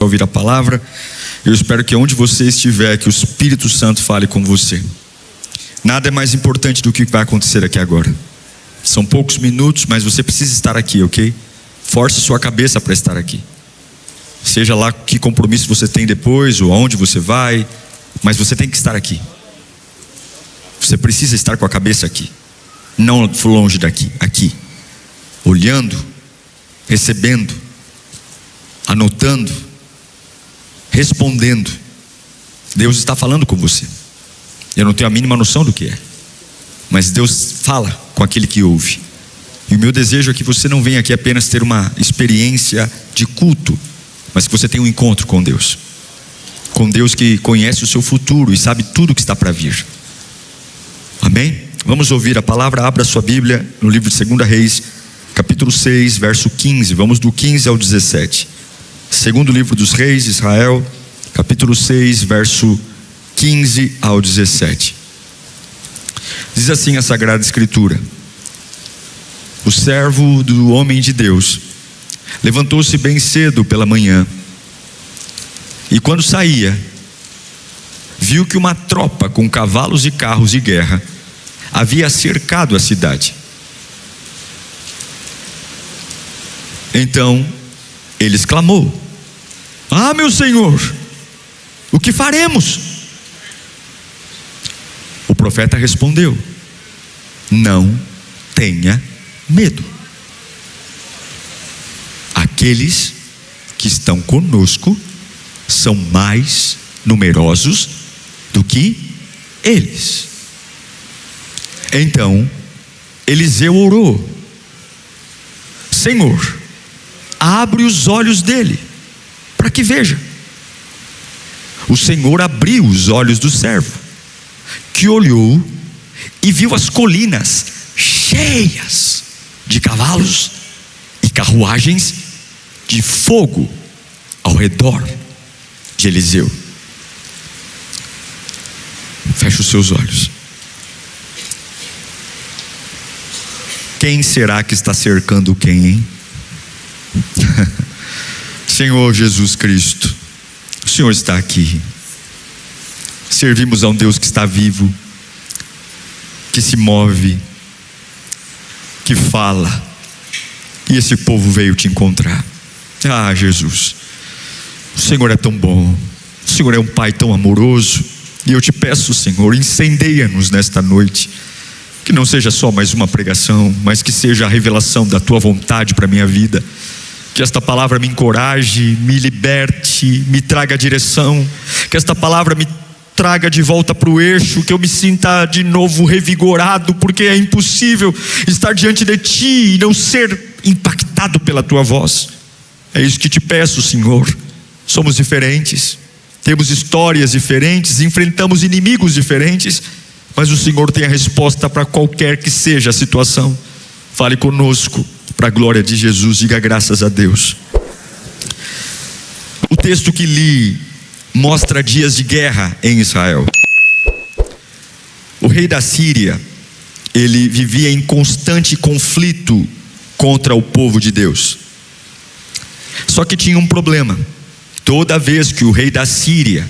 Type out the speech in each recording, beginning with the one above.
ouvir a palavra. Eu espero que onde você estiver, que o Espírito Santo fale com você. Nada é mais importante do que vai acontecer aqui agora. São poucos minutos, mas você precisa estar aqui, ok? Force sua cabeça para estar aqui. Seja lá que compromisso você tem depois, ou aonde você vai, mas você tem que estar aqui. Você precisa estar com a cabeça aqui, não longe daqui, aqui. Olhando, recebendo, anotando, respondendo. Deus está falando com você. Eu não tenho a mínima noção do que é, mas Deus fala com aquele que ouve. E o meu desejo é que você não venha aqui apenas ter uma experiência de culto, mas que você tenha um encontro com Deus. Com Deus que conhece o seu futuro e sabe tudo o que está para vir. Amém? Vamos ouvir a palavra. Abra sua Bíblia no livro de 2 Reis, capítulo 6, verso 15. Vamos do 15 ao 17. Segundo livro dos Reis de Israel, capítulo 6, verso 15 ao 17. Diz assim a Sagrada Escritura: o servo do homem de Deus levantou-se bem cedo pela manhã, e quando saía, viu que uma tropa com cavalos e carros de guerra havia cercado a cidade. Então ele exclamou: ah, meu senhor, o que faremos? O profeta respondeu: não tenha medo. Aqueles que estão conosco são mais numerosos do que eles. Então Eliseu orou: Senhor, abre os olhos dele, para que veja. O Senhor abriu os olhos do servo, que olhou e viu as colinas cheias de cavalos e carruagens de fogo ao redor de Eliseu. Feche os seus olhos. Quem será que está cercando quem, hein? Senhor Jesus Cristo, o Senhor está aqui. Servimos a um Deus que está vivo, que se move, que fala, e esse povo veio te encontrar. Ah, Jesus, o Senhor é tão bom, o Senhor é um Pai tão amoroso, e eu te peço, Senhor, incendeia-nos nesta noite. Que não seja só mais uma pregação, mas que seja a revelação da tua vontade para a minha vida. Que esta palavra me encoraje, me liberte, me traga direção. Que esta palavra me traga de volta para o eixo, que eu me sinta de novo revigorado, porque é impossível estar diante de ti e não ser impactado pela tua voz. É isso que te peço, Senhor. Somos diferentes, temos histórias diferentes, enfrentamos inimigos diferentes, mas o Senhor tem a resposta para qualquer que seja a situação. Fale conosco, para a glória de Jesus. Diga graças a Deus. O texto que li mostra dias de guerra em Israel. O rei da Síria, ele vivia em constante conflito contra o povo de Deus. Só que tinha um problema. Toda vez que o rei da Síria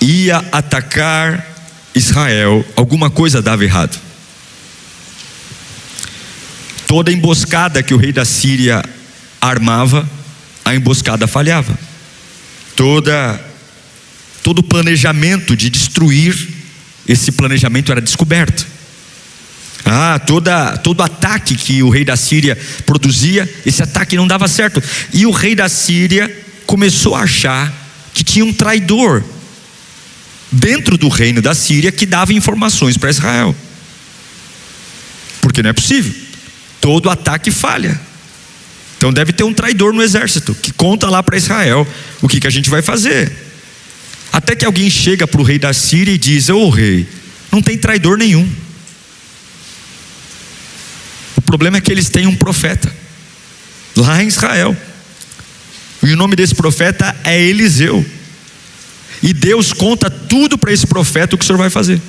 ia atacar Israel, alguma coisa dava errado. Toda emboscada que o rei da Síria armava, a emboscada falhava. Todo planejamento de destruir, esse planejamento era descoberto. Todo ataque que o rei da Síria produzia, esse ataque não dava certo. E o rei da Síria começou a achar que tinha um traidor dentro do reino da Síria que dava informações para Israel. Porque não é possível, todo ataque falha. Então deve ter um traidor no exército que conta lá para Israel o que a gente vai fazer. Até que alguém chega para o rei da Síria e diz: ô rei, não tem traidor nenhum. O problema é que eles têm um profeta lá em Israel, e o nome desse profeta é Eliseu. E Deus conta tudo para esse profeta o que o senhor vai fazer.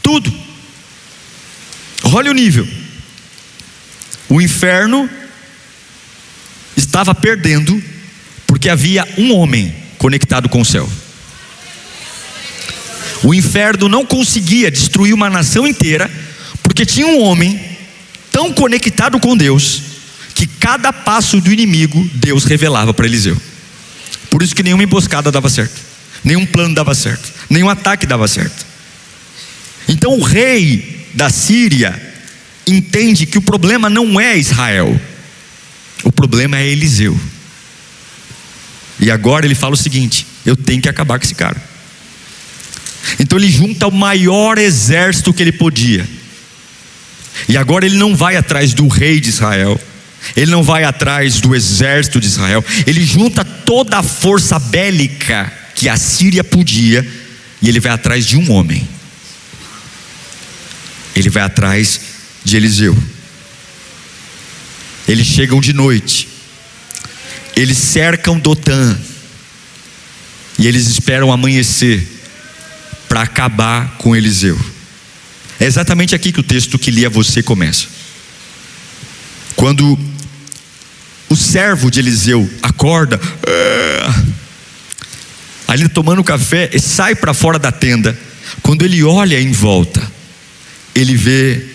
Tudo. Olha o nível. O inferno estava perdendo porque havia um homem conectado com o céu. O inferno não conseguia destruir uma nação inteira porque tinha um homem tão conectado com Deus que cada passo do inimigo Deus revelava para Eliseu. Por isso que nenhuma emboscada dava certo, nenhum plano dava certo, nenhum ataque dava certo. Então o rei da Síria entende que o problema não é Israel, o problema é Eliseu. E agora ele fala o seguinte: eu tenho que acabar com esse cara. Então ele junta o maior exército que ele podia. E agora ele não vai atrás do rei de Israel, ele não vai atrás do exército de Israel, ele junta toda a força bélica que a Síria podia, e ele vai atrás de um homem. Ele vai atrás de Eliseu. Eles chegam de noite, eles cercam Dotã, e eles esperam amanhecer para acabar com Eliseu. É exatamente aqui que o texto que li a você começa. Quando o servo de Eliseu acorda, ali tomando café, e sai para fora da tenda. Quando ele olha em volta, ele vê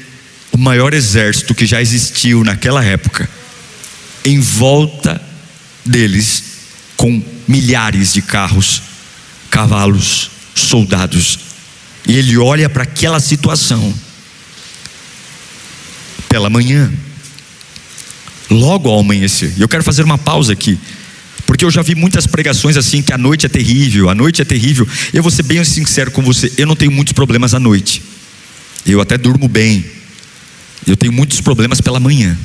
o maior exército que já existiu naquela época em volta deles, com milhares de carros, cavalos, soldados. E ele olha para aquela situação. Pela manhã, logo ao amanhecer. E eu quero fazer uma pausa aqui, porque eu já vi muitas pregações assim, que a noite é terrível, a noite é terrível. Eu vou ser bem sincero com você, eu não tenho muitos problemas à noite, eu até durmo bem. Eu tenho muitos problemas pela manhã.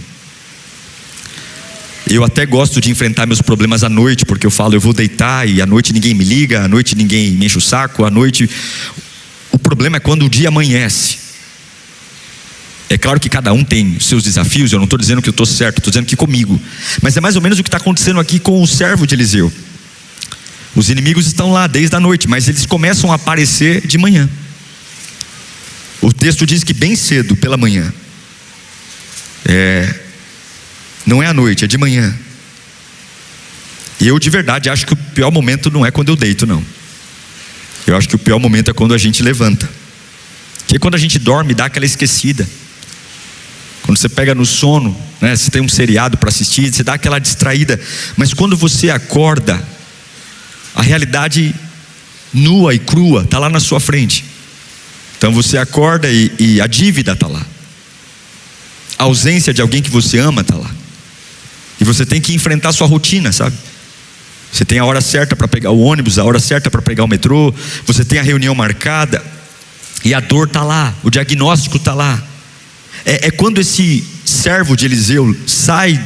Eu até gosto de enfrentar meus problemas à noite, porque eu falo, eu vou deitar e à noite ninguém me liga, à noite ninguém me enche o saco, à noite... O problema é quando o dia amanhece. É claro que cada um tem os seus desafios, eu não estou dizendo que eu estou certo, estou dizendo que comigo. Mas é mais ou menos o que está acontecendo aqui com o servo de Eliseu. Os inimigos estão lá desde a noite, mas eles começam a aparecer de manhã. O texto diz que bem cedo, pela manhã. Não é à noite, é de manhã. E eu de verdade acho que o pior momento não é quando eu deito, não. Eu acho que o pior momento é quando a gente levanta. Porque quando a gente dorme, dá aquela esquecida. Quando você pega no sono, né, você tem um seriado para assistir, você dá aquela distraída. Mas quando você acorda, a realidade nua e crua está lá na sua frente. Então você acorda e a dívida está lá. A ausência de alguém que você ama está lá. E você tem que enfrentar a sua rotina, sabe? Você tem a hora certa para pegar o ônibus, a hora certa para pegar o metrô, você tem a reunião marcada, e a dor está lá, o diagnóstico está lá. É quando esse servo de Eliseu sai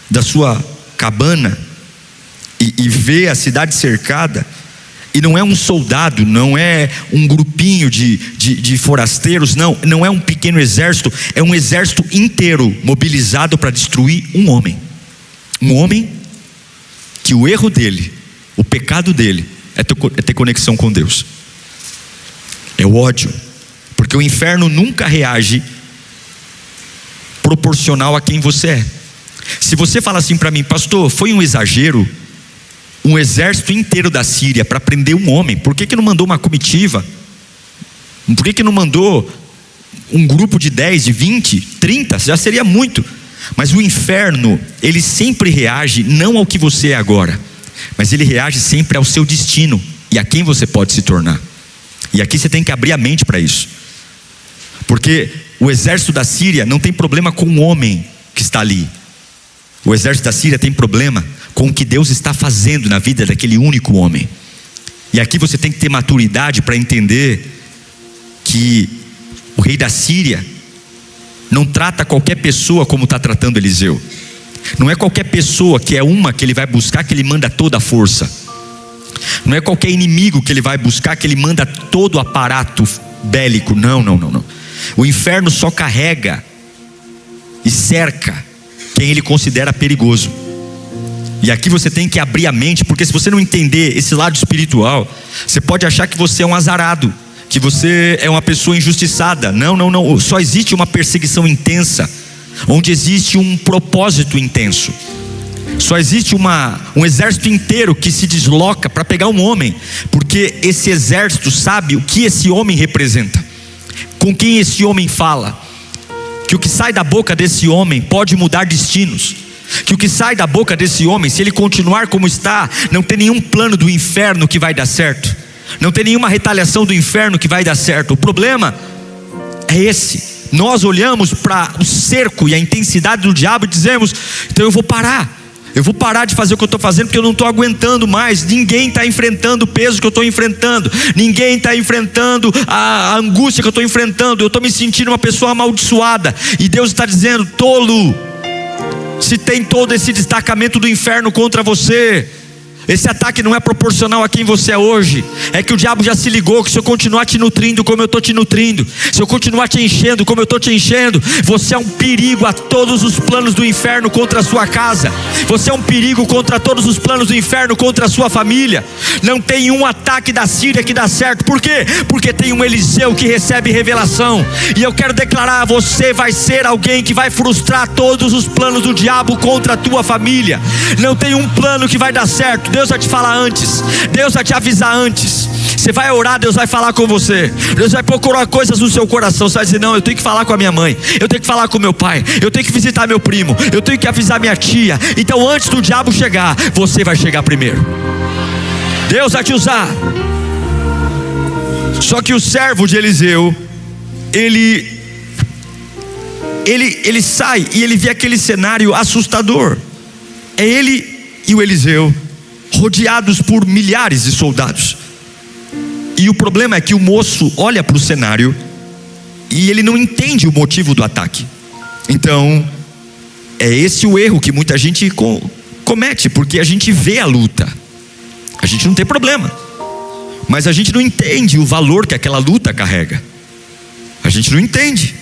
da sua cabana e vê a cidade cercada, e não é um soldado, não é um grupinho de forasteiros, não é um pequeno exército, é um exército inteiro mobilizado para destruir um homem. Um homem que o erro dele, o pecado dele é ter conexão com Deus. É o ódio, porque o inferno nunca reage proporcional a quem você é. Se você fala assim para mim, pastor, foi um exagero um exército inteiro da Síria para prender um homem, por que não mandou uma comitiva? Por que não mandou um grupo de 10, de 20, 30? Já seria muito. Mas o inferno, ele sempre reage não ao que você é agora, mas ele reage sempre ao seu destino e a quem você pode se tornar. E aqui você tem que abrir a mente para isso, porque o exército da Síria não tem problema com o homem que está ali. O exército da Síria tem problema com o que Deus está fazendo na vida daquele único homem. E aqui você tem que ter maturidade para entender que o rei da Síria não trata qualquer pessoa como está tratando Eliseu. Não é qualquer pessoa que é uma que ele vai buscar que ele manda toda a força. Não é qualquer inimigo que ele vai buscar que ele manda todo o aparato bélico. Não. O inferno só carrega e cerca quem ele considera perigoso. E aqui você tem que abrir a mente, porque se você não entender esse lado espiritual, você pode achar que você é um azarado, que você é uma pessoa injustiçada. Não. Só existe uma perseguição intensa, onde existe um propósito intenso. Só existe um exército inteiro que se desloca para pegar um homem, porque esse exército sabe o que esse homem representa, com quem esse homem fala, que o que sai da boca desse homem pode mudar destinos, que o que sai da boca desse homem, se ele continuar como está, não tem nenhum plano do inferno que vai dar certo, não tem nenhuma retaliação do inferno que vai dar certo. O problema é esse: nós olhamos para o cerco e a intensidade do diabo e dizemos: então eu vou parar de fazer o que eu estou fazendo, porque eu não estou aguentando mais. Ninguém está enfrentando o peso que eu estou enfrentando, ninguém está enfrentando a angústia que eu estou enfrentando, eu estou me sentindo uma pessoa amaldiçoada. E Deus está dizendo: tolo, se tem todo esse destacamento do inferno contra você, esse ataque não é proporcional a quem você é hoje. É que o diabo já se ligou que se eu continuar te nutrindo como eu estou te nutrindo, se eu continuar te enchendo como eu estou te enchendo, você é um perigo a todos os planos do inferno contra a sua casa. Você é um perigo contra todos os planos do inferno contra a sua família. Não tem um ataque da Síria que dá certo. Por quê? Porque tem um Eliseu que recebe revelação. E eu quero declarar: você vai ser alguém que vai frustrar todos os planos do diabo contra a tua família. Não tem um plano que vai dar certo. Deus vai te falar antes, Deus vai te avisar antes. Você vai orar, Deus vai falar com você, Deus vai procurar coisas no seu coração. Você vai dizer: não, eu tenho que falar com a minha mãe, eu tenho que falar com meu pai, eu tenho que visitar meu primo, eu tenho que avisar minha tia. Então antes do diabo chegar, você vai chegar primeiro. Deus vai te usar. Só que o servo de Eliseu, ele sai e ele vê aquele cenário assustador. É ele e o Eliseu rodeados por milhares de soldados. E o problema é que o moço olha para o cenário e ele não entende o motivo do ataque. Então é esse o erro que muita gente comete, porque a gente vê a luta, a gente não tem problema, mas a gente não entende o valor que aquela luta carrega. A gente não entende.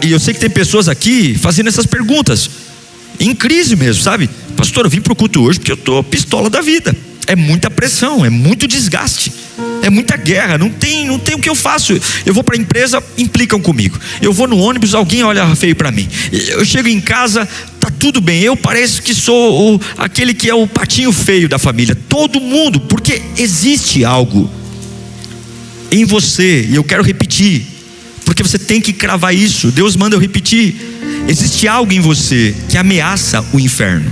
E eu sei que tem pessoas aqui fazendo essas perguntas em crise mesmo, sabe? Pastor, eu vim para o culto hoje porque eu estou pistola da vida. É muita pressão, é muito desgaste, é muita guerra, não tem o que eu faço. Eu vou para a empresa, implicam comigo. Eu vou no ônibus, alguém olha feio para mim. Eu chego em casa, tá tudo bem, eu pareço que sou aquele que é o patinho feio da família. Todo mundo, porque existe algo em você, e eu quero repetir, porque você tem que cravar isso. Deus manda eu repetir: existe algo em você que ameaça o inferno.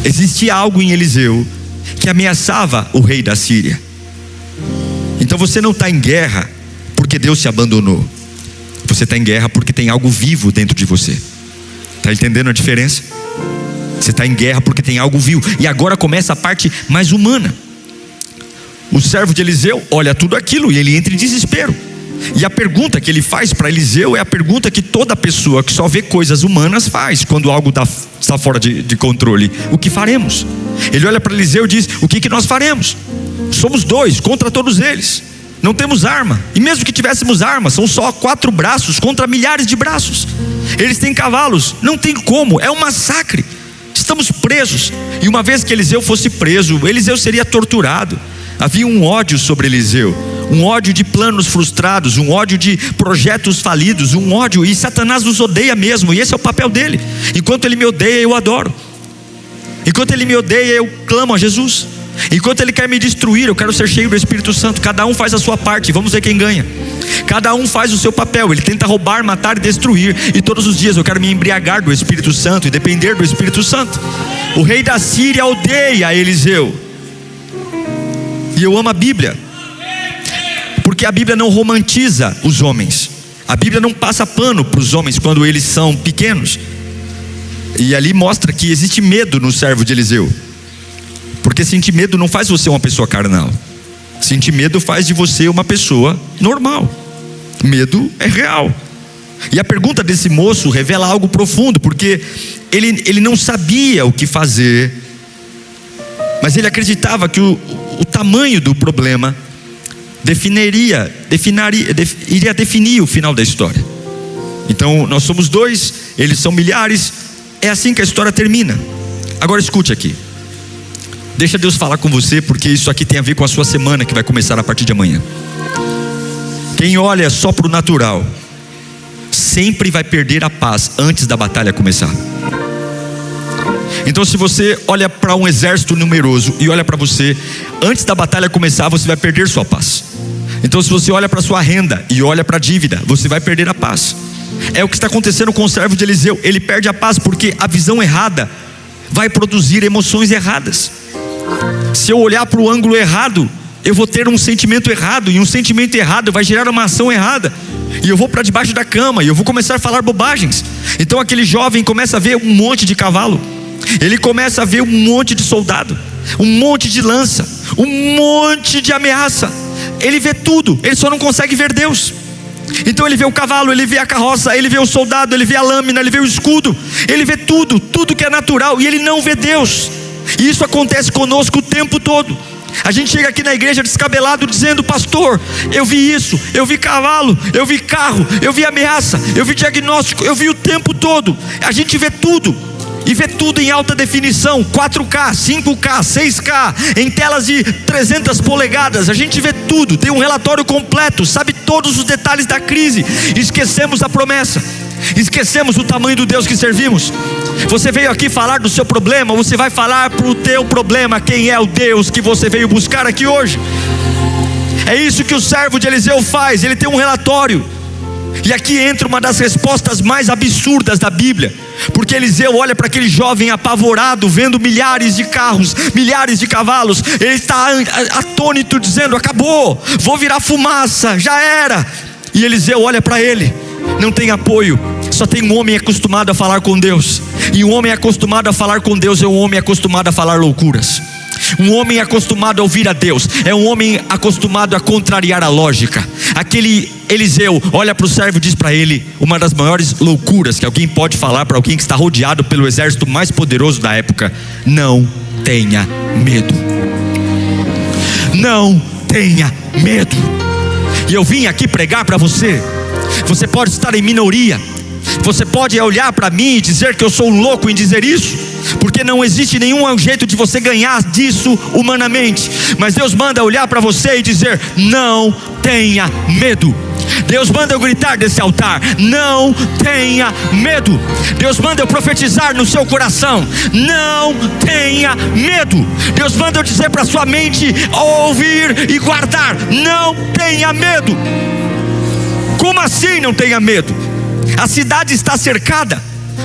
Existia algo em Eliseu que ameaçava o rei da Síria. Então você não está em guerra porque Deus te abandonou. Você está em guerra porque tem algo vivo dentro de você. Está entendendo a diferença? Você está em guerra porque tem algo vivo. E agora começa a parte mais humana. O servo de Eliseu olha tudo aquilo e ele entra em desespero. E a pergunta que ele faz para Eliseu é a pergunta que toda pessoa que só vê coisas humanas faz quando algo está fora de controle: o que faremos? Ele olha para Eliseu e diz: o que nós faremos? Somos dois contra todos eles, não temos arma, e mesmo que tivéssemos arma, são só 4 braços contra milhares de braços. Eles têm cavalos, não tem como, é um massacre, estamos presos. E uma vez que Eliseu fosse preso, Eliseu seria torturado. Havia um ódio sobre Eliseu, um ódio de planos frustrados, um ódio de projetos falidos, um ódio, e Satanás nos odeia mesmo, e esse é o papel dele. Enquanto ele me odeia, eu adoro. Enquanto ele me odeia, eu clamo a Jesus. Enquanto ele quer me destruir, eu quero ser cheio do Espírito Santo. Cada um faz a sua parte, vamos ver quem ganha. Cada um faz o seu papel. Ele tenta roubar, matar e destruir, e todos os dias eu quero me embriagar do Espírito Santo e depender do Espírito Santo. O rei da Síria odeia Eliseu. E eu amo a Bíblia, porque a Bíblia não romantiza os homens. A Bíblia não passa pano para os homens quando eles são pequenos. E ali mostra que existe medo no servo de Eliseu, porque sentir medo não faz você uma pessoa carnal. Sentir medo faz de você uma pessoa normal. Medo é real. E a pergunta desse moço revela algo profundo, porque ele não sabia o que fazer, mas ele acreditava que o tamanho do problema iria definir o final da história. Então nós somos 2, eles são milhares. É assim que a história termina. Agora escute aqui, deixa Deus falar com você, porque isso aqui tem a ver com a sua semana que vai começar a partir de amanhã. Quem olha só para o natural sempre vai perder a paz antes da batalha começar. Então, se você olha para um exército numeroso e olha para você, antes da batalha começar, você vai perder sua paz. Então, se você olha para sua renda e olha para a dívida, você vai perder a paz. É o que está acontecendo com o servo de Eliseu. Ele perde a paz porque a visão errada vai produzir emoções erradas. Se eu olhar para o ângulo errado, eu vou ter um sentimento errado, e um sentimento errado vai gerar uma ação errada, e eu vou para debaixo da cama, e eu vou começar a falar bobagens. Então aquele jovem começa a ver um monte de cavalo, ele começa a ver um monte de soldado, um monte de lança, um monte de ameaça. Ele vê tudo, ele só não consegue ver Deus. Então ele vê o cavalo, ele vê a carroça, ele vê o soldado, ele vê a lâmina, ele vê o escudo, ele vê tudo, tudo que é natural, e ele não vê Deus. E isso acontece conosco o tempo todo. A gente chega aqui na igreja descabelado dizendo: pastor, eu vi isso, eu vi cavalo, eu vi carro, eu vi ameaça, eu vi diagnóstico, eu vi o tempo todo. A gente vê tudo, e vê tudo em alta definição, 4K, 5K, 6K, em telas de 300 polegadas, a gente vê tudo, tem um relatório completo, sabe todos os detalhes da crise. Esquecemos a promessa, esquecemos o tamanho do Deus que servimos. Você veio aqui falar do seu problema, você vai falar para o teu problema quem é o Deus que você veio buscar aqui hoje. É isso que o servo de Eliseu faz, ele tem um relatório. E aqui entra uma das respostas mais absurdas da Bíblia, porque Eliseu olha para aquele jovem apavorado, vendo milhares de carros, milhares de cavalos. Ele está atônito, dizendo: acabou, vou virar fumaça, já era. E Eliseu olha para ele, não tem apoio, só tem um homem acostumado a falar com Deus. E um homem acostumado a falar com Deus é um homem acostumado a falar loucuras. Um homem acostumado a ouvir a Deus é um homem acostumado a contrariar a lógica. Aquele Eliseu olha para o servo e diz para ele uma das maiores loucuras que alguém pode falar para alguém que está rodeado pelo exército mais poderoso da época: não tenha medo. Não tenha medo. E eu vim aqui pregar para você. Você pode estar em minoria, você pode olhar para mim e dizer que eu sou um louco em dizer isso, porque não existe nenhum jeito de você ganhar disso humanamente. Mas Deus manda olhar para você e dizer: não tenha medo. Deus manda eu gritar desse altar: não tenha medo. Deus manda eu profetizar no seu coração: não tenha medo. Deus manda eu dizer para sua mente, ouvir e guardar: não tenha medo. Como assim não tenha medo? A cidade está cercada.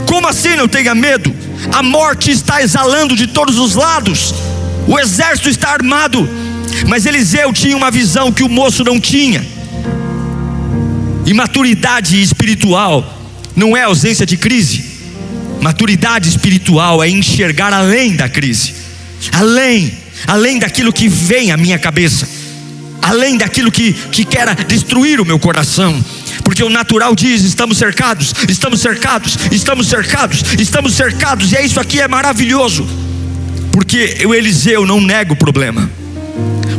Como assim não tenha medo? A morte está exalando de todos os lados. O exército está armado. Mas Eliseu tinha uma visão que o moço não tinha. E maturidade espiritual não é ausência de crise. Maturidade espiritual é enxergar além da crise, além daquilo que vem à minha cabeça, além daquilo que quer destruir o meu coração. Porque o natural diz: estamos cercados, estamos cercados, estamos cercados, estamos cercados. E é isso aqui, é maravilhoso, porque o Eliseu não nega o problema.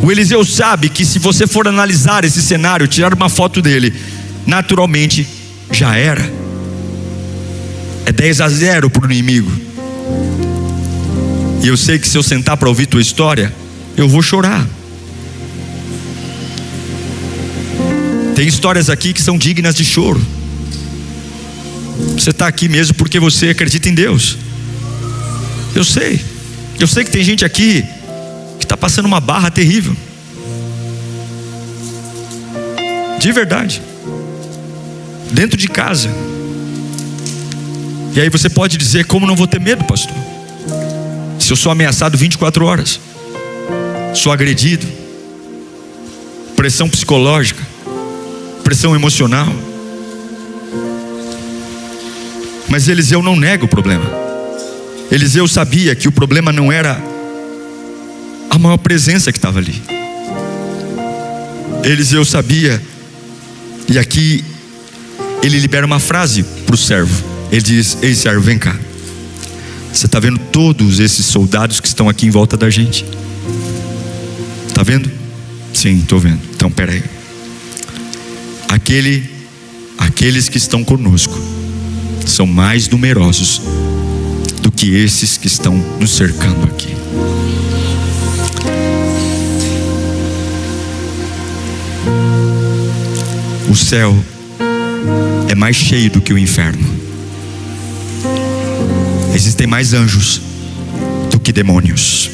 O Eliseu sabe que se você for analisar esse cenário, tirar uma foto dele, naturalmente já era. É 10-0 para o inimigo. E eu sei que se eu sentar para ouvir tua história, eu vou chorar. Tem histórias aqui que são dignas de choro. Você está aqui mesmo porque você acredita em Deus. Eu sei que tem gente aqui que está passando uma barra terrível, de verdade, dentro de casa. E aí você pode dizer: como não vou ter medo, pastor? Se eu sou ameaçado 24 horas, sou agredido, pressão psicológica, pressão emocional. Mas Eliseu não nega o problema. Eliseu sabia que o problema não era a maior presença que estava ali. Eliseu sabia, e aqui ele libera uma frase para o servo. Ele diz: ei servo, vem cá. Você está vendo todos esses soldados que estão aqui em volta da gente? Está vendo? Sim, estou vendo. Então peraí. Aqueles que estão conosco são mais numerosos do que esses que estão nos cercando aqui. O céu é mais cheio do que o inferno. Existem mais anjos do que demônios.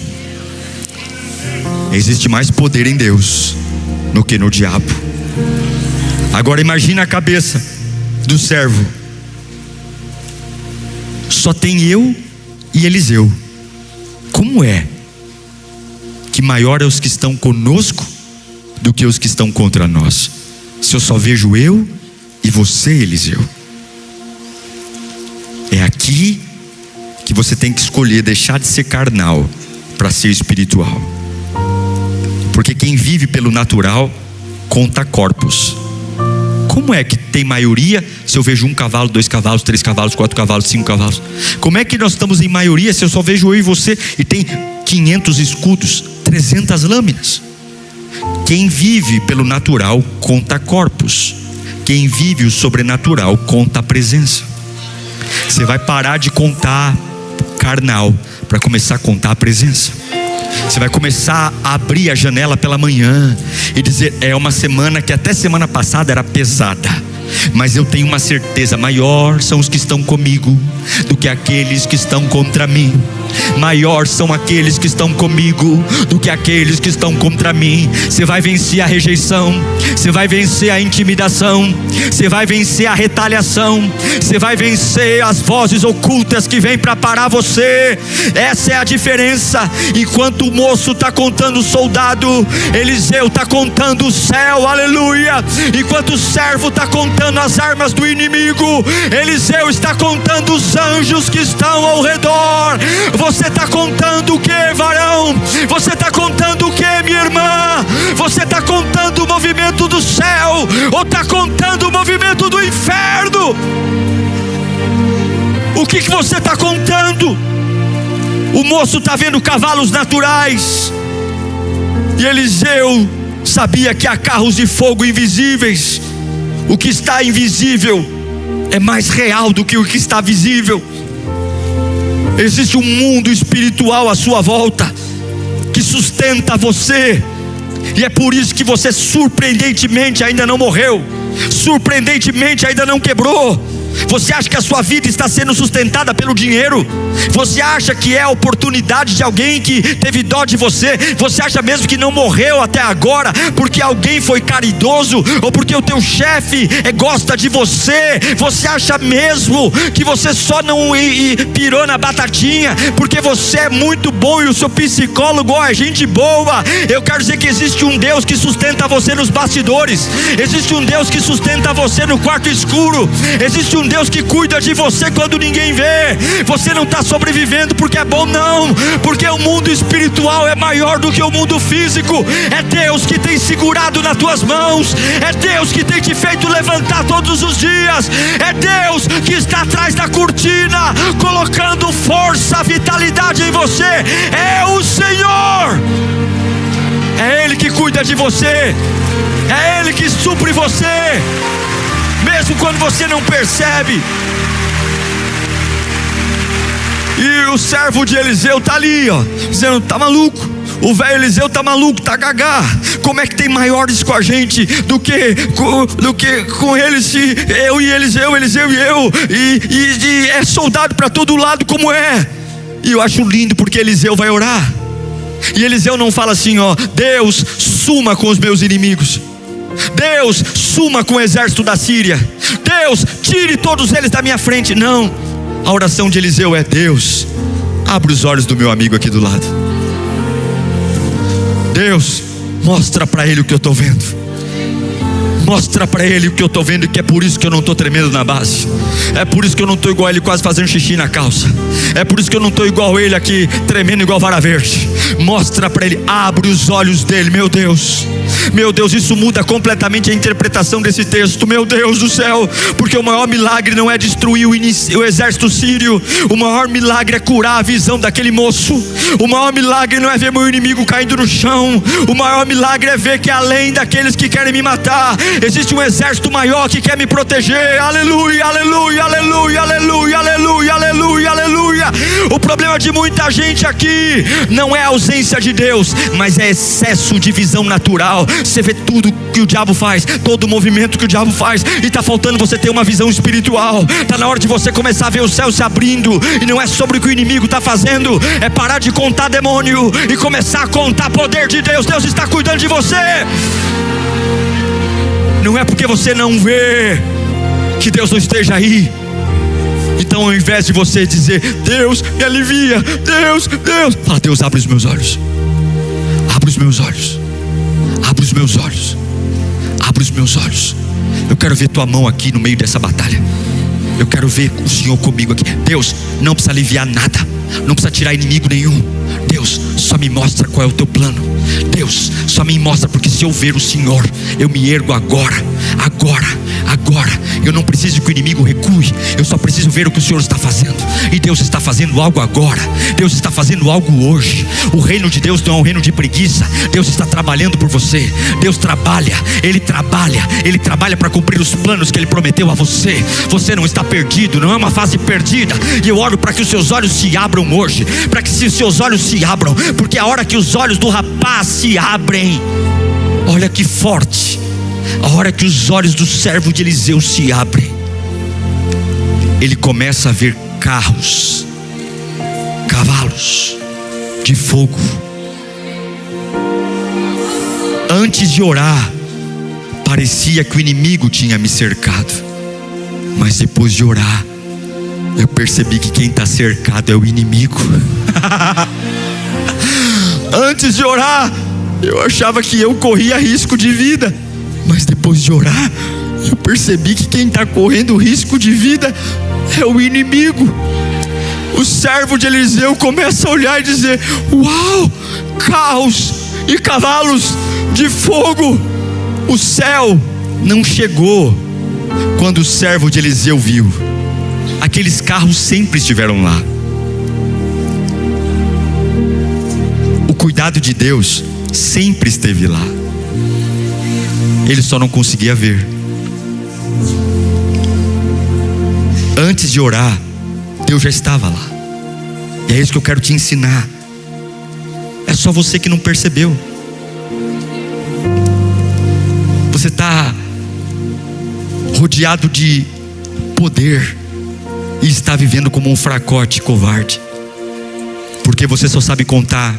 Existe mais poder em Deus do que no diabo. Agora imagina a cabeça do servo. Só tem eu e Eliseu. Como é que maior é os que estão conosco do que os que estão contra nós, se eu só vejo eu e você, Eliseu? É aqui que você tem que escolher deixar de ser carnal para ser espiritual. Porque quem vive pelo natural conta corpos. Como é que tem maioria se eu vejo 1 cavalo, 2 cavalos, 3 cavalos, 4 cavalos, 5 cavalos? Como é que nós estamos em maioria se eu só vejo eu e você e tem 500 escudos, 300 lâminas? Quem vive pelo natural conta corpos. Quem vive o sobrenatural conta a presença. Você vai parar de contar carnal para começar a contar a presença. Você vai começar a abrir a janela pela manhã e dizer: é uma semana que até semana passada era pesada, mas eu tenho uma certeza maior são os que estão comigo do que aqueles que estão contra mim. Maior são aqueles que estão comigo do que aqueles que estão contra mim. Você vai vencer a rejeição, você vai vencer a intimidação, você vai vencer a retaliação, você vai vencer as vozes ocultas que vêm para parar você. Essa é a diferença. Enquanto o moço está contando o soldado, Eliseu está contando o céu, aleluia. Enquanto o servo está contando as armas do inimigo, Eliseu está contando os anjos que estão ao redor. Você está contando o que, varão? Você está contando o que, minha irmã? Você está contando o movimento do céu ou está contando o movimento do inferno? O que você está contando? O moço está vendo cavalos naturais, e Eliseu sabia que há carros de fogo invisíveis. O que está invisível é mais real do que o que está visível. Existe um mundo espiritual à sua volta que sustenta você, e é por isso que você surpreendentemente ainda não morreu, surpreendentemente ainda não quebrou. Você acha que a sua vida está sendo sustentada pelo dinheiro? Você acha que é a oportunidade de alguém que teve dó de você? Você acha mesmo que não morreu até agora porque alguém foi caridoso, ou porque o teu chefe gosta de você? Você acha mesmo que você só não pirou na batatinha porque você é muito bom e o seu psicólogo é gente boa? Eu quero dizer que existe um Deus que sustenta você nos bastidores, existe um Deus que sustenta você no quarto escuro, existe um Deus que cuida de você quando ninguém vê. Você não está sobrevivendo porque é bom, não, porque o mundo espiritual é maior do que o mundo físico. É Deus que tem segurado nas tuas mãos, é Deus que tem te feito levantar todos os dias, é Deus que está atrás da cortina, colocando força, vitalidade em você. É o Senhor, é Ele que cuida de você, é Ele que supre você, mesmo quando você não percebe. E o servo de Eliseu está ali, ó, dizendo: tá maluco, o velho Eliseu está maluco, está gagá. Como é que tem maiores com a gente do que com ele, se eu e Eliseu, Eliseu e eu, e é soldado para todo lado como é. E eu acho lindo porque Eliseu vai orar, e Eliseu não fala assim, ó: Deus, suma com os meus inimigos, Deus, suma com o exército da Síria, Deus, tire todos eles da minha frente. Não, a oração de Eliseu é: Deus, abre os olhos do meu amigo aqui do lado. Deus, mostra para ele o que eu estou vendo. Mostra para ele o que eu estou vendo, e que é por isso que eu não estou tremendo na base. É por isso que eu não estou igual ele, quase fazendo xixi na calça. É por isso que eu não estou igual ele aqui, tremendo igual vara verde. Mostra para ele, abre os olhos dele. Meu Deus, isso muda completamente a interpretação desse texto. Meu Deus do céu, porque o maior milagre não é destruir o exército sírio. O maior milagre é curar a visão daquele moço. O maior milagre não é ver meu inimigo caindo no chão. O maior milagre é ver que além daqueles que querem me matar, existe um exército maior que quer me proteger. Aleluia, aleluia, aleluia, aleluia, aleluia, aleluia, aleluia. O problema de muita gente aqui não é ausência de Deus, mas é excesso de visão natural. Você vê tudo que o diabo faz, todo o movimento que o diabo faz, e está faltando você ter uma visão espiritual. Está na hora de você começar a ver o céu se abrindo, e não é sobre o que o inimigo está fazendo, é parar de contar demônio e começar a contar poder de Deus. Deus está cuidando de você. Não é porque você não vê que Deus não esteja aí. Então, ao invés de você dizer, Deus me alivia, Deus, fala, Deus, abre os meus olhos, abre os meus olhos, abre os meus olhos, abre os meus olhos. Eu quero ver tua mão aqui no meio dessa batalha. Eu quero ver o Senhor comigo aqui. Deus, não precisa aliviar nada, não precisa tirar inimigo nenhum. Deus, só me mostra qual é o teu plano. Deus, só me mostra, porque se eu ver o Senhor, eu me ergo agora. Eu não preciso que o inimigo recue, eu só preciso ver o que o Senhor está fazendo. E Deus está fazendo algo agora, Deus está fazendo algo hoje. O reino de Deus não é um reino de preguiça. Deus está trabalhando por você. Deus trabalha, Ele trabalha para cumprir os planos que Ele prometeu a você. Você não está perdido, não é uma fase perdida. E eu oro para que os seus olhos se abram hoje, para que os seus olhos se abram, porque a hora que os olhos do rapaz se abrem, olha que forte, a hora que os olhos do servo de Eliseu se abrem, ele começa a ver carros, cavalos de fogo. Antes de orar, parecia que o inimigo tinha me cercado, mas depois de orar, eu percebi que quem está cercado é o inimigo. Antes de orar, eu achava que eu corria risco de vida, mas depois de orar, eu percebi que quem está correndo risco de vida é o inimigo. O servo de Eliseu começa a olhar e dizer, uau, carros e cavalos de fogo. O céu não chegou quando o servo de Eliseu viu. Aqueles carros sempre estiveram lá. O cuidado de Deus sempre esteve lá. Ele só não conseguia ver. Antes de orar, Deus já estava lá. E é isso que eu quero te ensinar. É só você que não percebeu. Você está rodeado de poder e está vivendo como um fracote covarde, porque você só sabe contar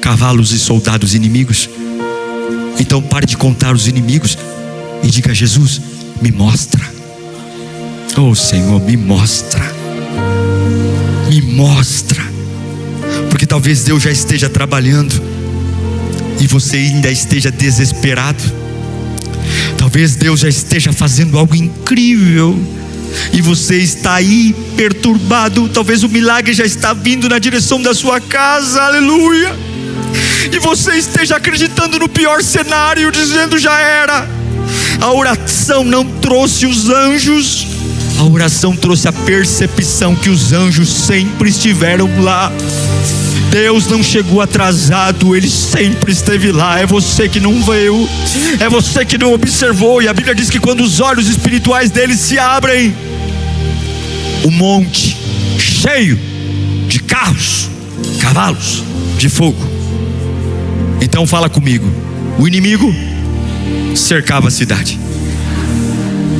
cavalos e soldados inimigos. Então pare de contar os inimigos e diga, Jesus, me mostra. Oh Senhor, me mostra. Me mostra. Porque talvez Deus já esteja trabalhando e você ainda esteja desesperado. Talvez Deus já esteja fazendo algo incrível e você está aí perturbado. Talvez o milagre já está vindo na direção da sua casa, aleluia, e você esteja acreditando no pior cenário, dizendo, já era. A oração não trouxe os anjos, a oração trouxe a percepção que os anjos sempre estiveram lá. Deus não chegou atrasado, Ele sempre esteve lá. É você que não viu, é você que não observou. E a Bíblia diz que quando os olhos espirituais dele se abrem, o monte cheio de carros, cavalos de fogo. Então fala comigo. O inimigo cercava a cidade,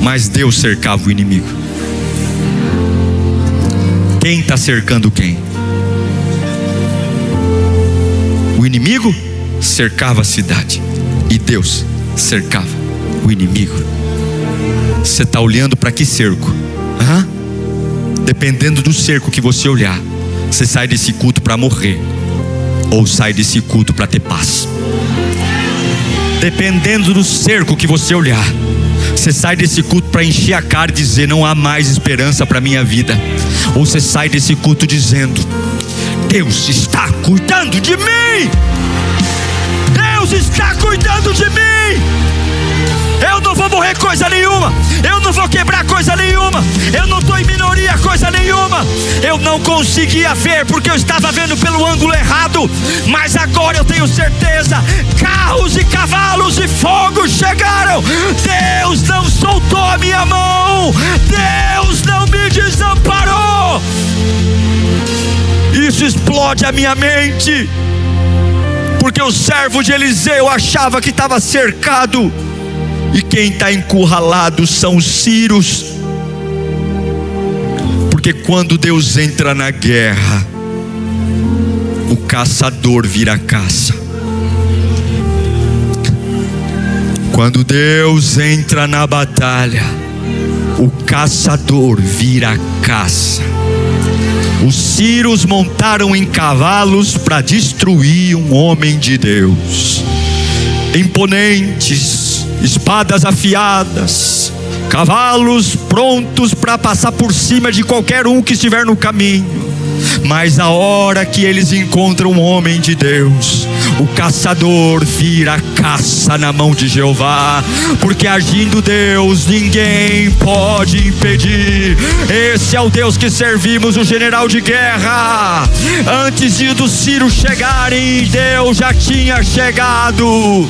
mas Deus cercava o inimigo. Quem está cercando quem? O inimigo cercava a cidade e Deus cercava o inimigo. Você está olhando para que cerco? Dependendo do cerco que você olhar, você sai desse culto para morrer ou sai desse culto para ter paz. Dependendo do cerco que você olhar, você sai desse culto para encher a cara e dizer, não há mais esperança para minha vida, ou você sai desse culto dizendo, Deus está cuidando de mim. Deus está cuidando de mim. Eu não vou morrer coisa nenhuma, eu não vou quebrar coisa nenhuma, eu não estou em minoria coisa nenhuma. Eu não conseguia ver porque eu estava vendo pelo ângulo errado, mas agora eu tenho certeza, carros e cavalos de fogo chegaram. Deus não soltou a minha mão, Deus não me desamparou. isso explode a minha mente, porque o servo de Eliseu achava que estava cercado, e quem está encurralado são os sírios. Porque quando Deus entra na guerra, o caçador vira caça. Quando Deus entra na batalha, o caçador vira caça. Os sírios montaram em cavalos para destruir um homem de Deus, imponentes, espadas afiadas, cavalos prontos para passar por cima de qualquer um que estiver no caminho. Mas a hora que eles encontram um homem de Deus, o caçador vira caça na mão de Jeová, porque agindo Deus, ninguém pode impedir. Esse é o Deus que servimos, o general de guerra. Antes dos sírios chegarem, Deus já tinha chegado.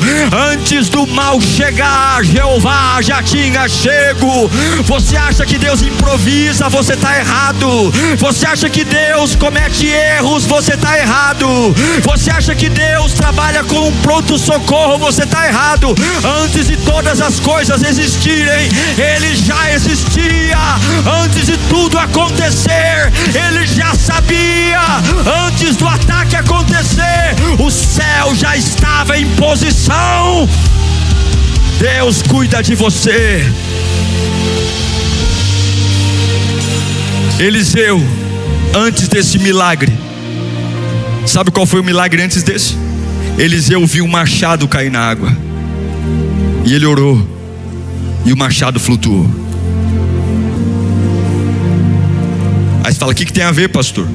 Antes do mal chegar, Jeová já tinha chego. Você acha que Deus improvisa? Você está errado. Você acha que Deus comete erros? Você está errado. Você acha que Deus trabalha com um pronto socorro? Você está errado. Antes de todas as coisas existirem, Ele já existia. Antes de tudo acontecer, Ele já sabia. Antes do ataque acontecer, o céu já estava em posição. Deus cuida de você. Eliseu, antes desse milagre, sabe qual foi o milagre antes desse? Eliseu viu um machado cair na água, e ele orou, e o machado flutuou. Aí você fala: o que tem a ver, pastor?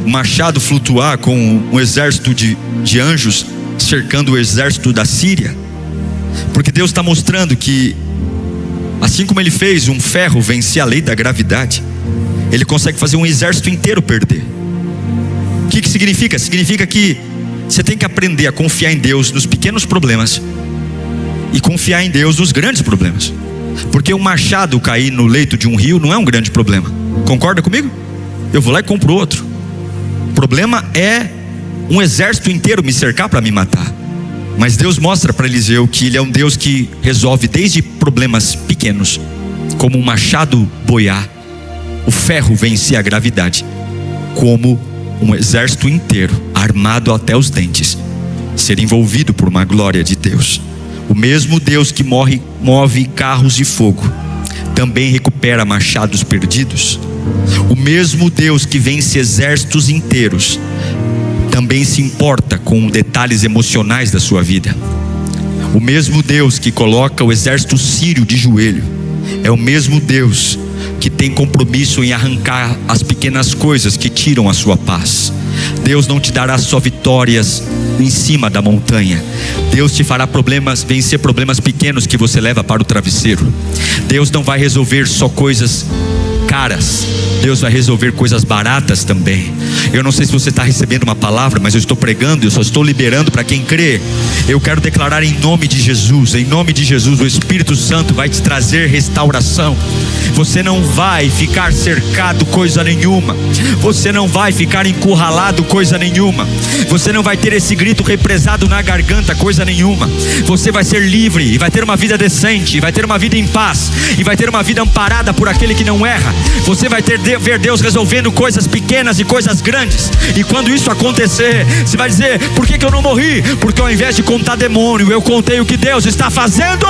O machado flutuar com um exército de anjos cercando o exército da Síria? Porque Deus está mostrando que, assim como Ele fez um ferro vencer a lei da gravidade, Ele consegue fazer um exército inteiro perder. O que significa? Significa que você tem que aprender a confiar em Deus nos pequenos problemas e confiar em Deus nos grandes problemas. Porque um machado cair no leito de um rio não é um grande problema. Concorda comigo? Eu vou lá e compro outro. O problema é um exército inteiro me cercar para me matar. Mas Deus mostra para Eliseu que Ele é um Deus que resolve desde problemas pequenos, como um machado boiar, o ferro vencer a gravidade, como um exército inteiro, armado até os dentes, ser envolvido por uma glória de Deus. O mesmo Deus que move carros de fogo, também recupera machados perdidos. O mesmo Deus que vence exércitos inteiros, também se importa com detalhes emocionais da sua vida. O mesmo Deus que coloca o exército sírio de joelho, é o mesmo Deus que tem compromisso em arrancar as pequenas coisas que tiram a sua paz. Deus não te dará só vitórias em cima da montanha. Deus te fará vencer problemas pequenos que você leva para o travesseiro. Deus não vai resolver só coisas caras, Deus vai resolver coisas baratas também. Eu não sei se você está recebendo uma palavra, mas eu estou pregando, eu só estou liberando para quem crê. Eu quero declarar em nome de Jesus, o Espírito Santo vai te trazer restauração. Você não vai ficar cercado coisa nenhuma, você não vai ficar encurralado coisa nenhuma, você não vai ter esse grito represado na garganta coisa nenhuma. Você vai ser livre e vai ter uma vida decente, vai ter uma vida em paz e vai ter uma vida amparada por aquele que não erra. Você vai ver Deus resolvendo coisas pequenas e coisas grandes. E quando isso acontecer, você vai dizer: por que eu não morri? Porque ao invés de contar demônio, eu contei o que Deus está fazendo.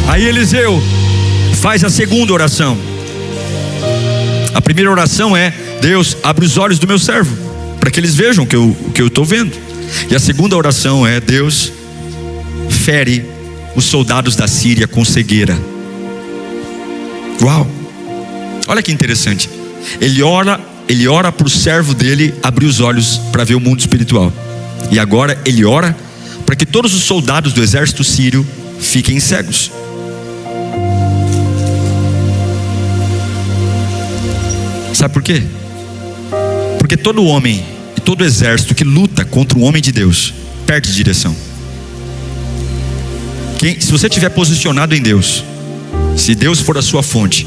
Aí Eliseu faz a segunda oração. A primeira oração é: Deus, abre os olhos do meu servo, para que eles vejam o que eu estou vendo. E a segunda oração é: Deus, fere os soldados da Síria com cegueira. Uau! Olha que interessante. Ele ora para o servo dele abrir os olhos para ver o mundo espiritual. E agora ele ora para que todos os soldados do exército sírio fiquem cegos. Sabe por quê? Porque todo homem e todo exército que luta contra o homem de Deus perde direção. Se você estiver posicionado em Deus, se Deus for a sua fonte,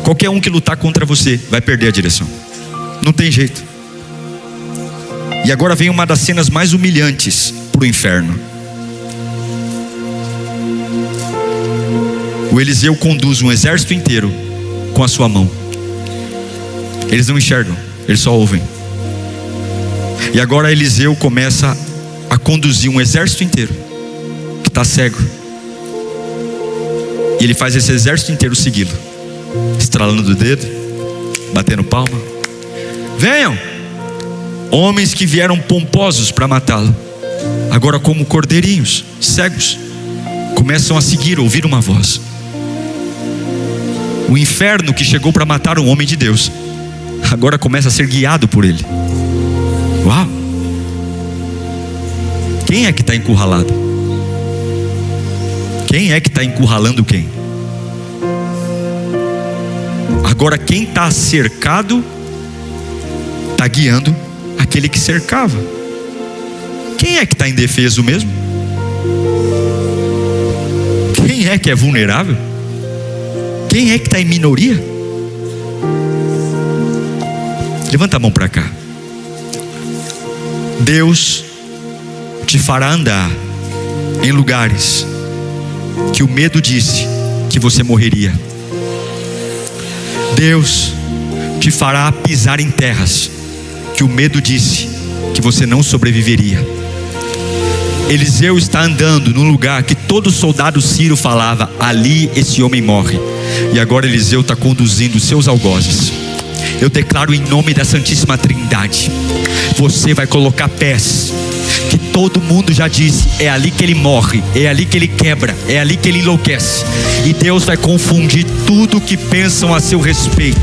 Qualquer um que lutar contra você vai perder a direção. Não tem jeito. E agora vem uma das cenas mais humilhantes para o inferno. O Eliseu conduz um exército inteiro com a sua mão. Eles não enxergam, eles só ouvem. E agora Eliseu começa a conduzir um exército inteiro que está cego. E ele faz esse exército inteiro segui-lo, estralando o dedo, batendo palma. Venham! Homens que vieram pomposos para matá-lo, agora como cordeirinhos, cegos, começam a seguir, ouvir uma voz. O inferno que chegou para matar um homem de Deus, agora começa a ser guiado por ele. Uau! Quem é que está encurralado? Quem é que está encurralando quem? Agora quem está cercado está guiando aquele que cercava. Quem é que está indefeso mesmo? Quem é que é vulnerável? Quem é que está em minoria? Levanta a mão para cá. Deus te fará andar em lugares que o medo disse que você morreria. Deus te fará pisar em terras que o medo disse que você não sobreviveria. Eliseu está andando num lugar que todo soldado sírio falava: ali esse homem morre. E agora Eliseu está conduzindo os seus algozes. Eu declaro em nome da Santíssima Trindade, você vai colocar pés que todo mundo já disse: é ali que ele morre, é ali que ele quebra, é ali que ele enlouquece. E Deus vai confundir tudo que pensam a seu respeito.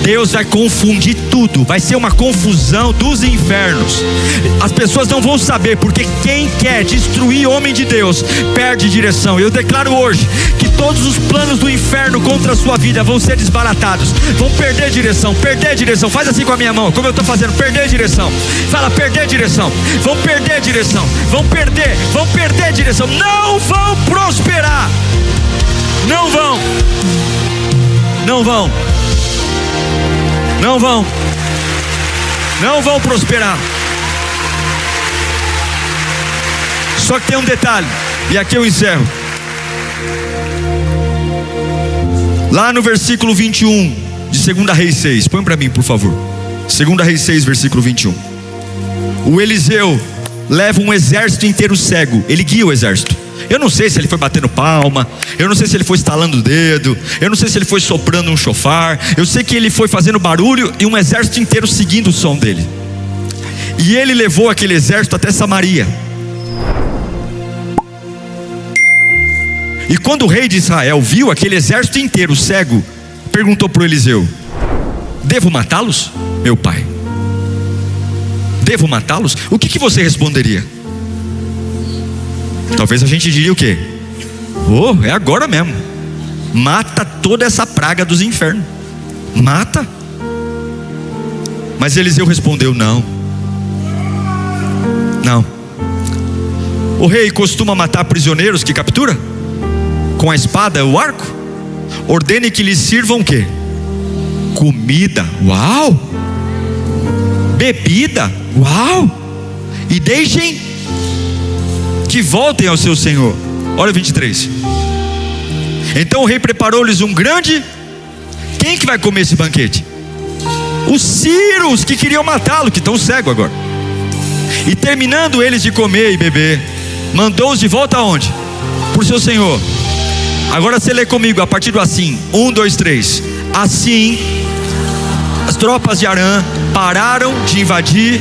Deus vai confundir tudo, vai ser uma confusão dos infernos. As pessoas não vão saber, porque quem quer destruir homem de Deus perde direção. Eu declaro hoje que todos os planos do inferno contra a sua vida vão ser desbaratados, vão perder direção, perder direção. Faz assim com a minha mão, como eu estou fazendo, perder direção. Fala, perder direção. Vão perder direção, vão perder direção. Não vão prosperar. Não vão. Não vão. Não vão. Não vão prosperar. Só que tem um detalhe, e aqui eu encerro. Lá no versículo 21 de 2 Reis 6, põe para mim por favor. 2 Reis 6, versículo 21. O Eliseu leva um exército inteiro cego. Ele guia o exército. Eu não sei se ele foi batendo palma, eu não sei se ele foi estalando o dedo, eu não sei se ele foi soprando um chofar. Eu sei que ele foi fazendo barulho e um exército inteiro seguindo o som dele. E ele levou aquele exército até Samaria. E quando o rei de Israel viu aquele exército inteiro cego, perguntou para o Eliseu: devo matá-los, meu pai? Devo matá-los? O que você responderia? Talvez a gente diria o quê? Oh, é agora mesmo. Mata toda essa praga dos infernos. Mata. Mas Eliseu respondeu: não. Não. O rei costuma matar prisioneiros que captura com a espada, o arco. Ordene que lhes sirvam o quê? Comida. Uau. Bebida. Uau. E deixem que voltem ao seu senhor. Olha o 23. Então o rei preparou-lhes um grande... Quem que vai comer esse banquete? Os sírios que queriam matá-lo, que estão cegos agora. E terminando eles de comer e beber, mandou-os de volta aonde? Por seu senhor. Agora você lê comigo a partir do assim. 1, 2, 3. Assim as tropas de Arã pararam de invadir.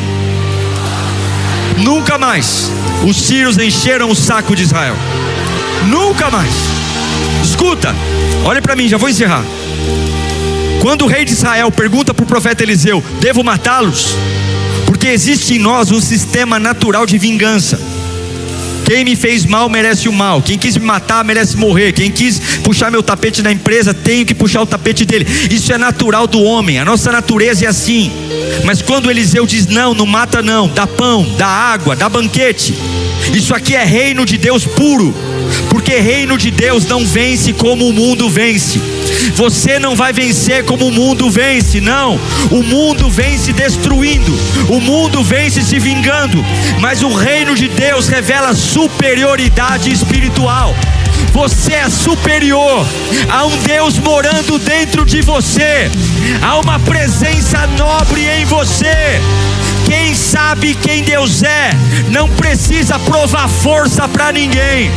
Nunca mais os sírios encheram o saco de Israel. Nunca mais. Escuta, olha para mim, já vou encerrar. Quando o rei de Israel pergunta para o profeta Eliseu: devo matá-los? Porque existe em nós um sistema natural de vingança. Quem me fez mal merece o mal. Quem quis me matar merece morrer. Quem quis puxar meu tapete na empresa, tenho que puxar o tapete dele. Isso é natural do homem, a nossa natureza é assim. Mas quando Eliseu diz: não, não mata não, dá pão, dá água, dá banquete. Isso aqui é reino de Deus puro. porque reino de Deus não vence como o mundo vence. Você não vai vencer como o mundo vence, não. O mundo vence destruindo, o mundo vence se vingando, mas o reino de Deus revela superioridade espiritual. Você é superior, há um Deus morando dentro de você, há uma presença nobre em você. Quem sabe quem Deus é, não precisa provar força para ninguém.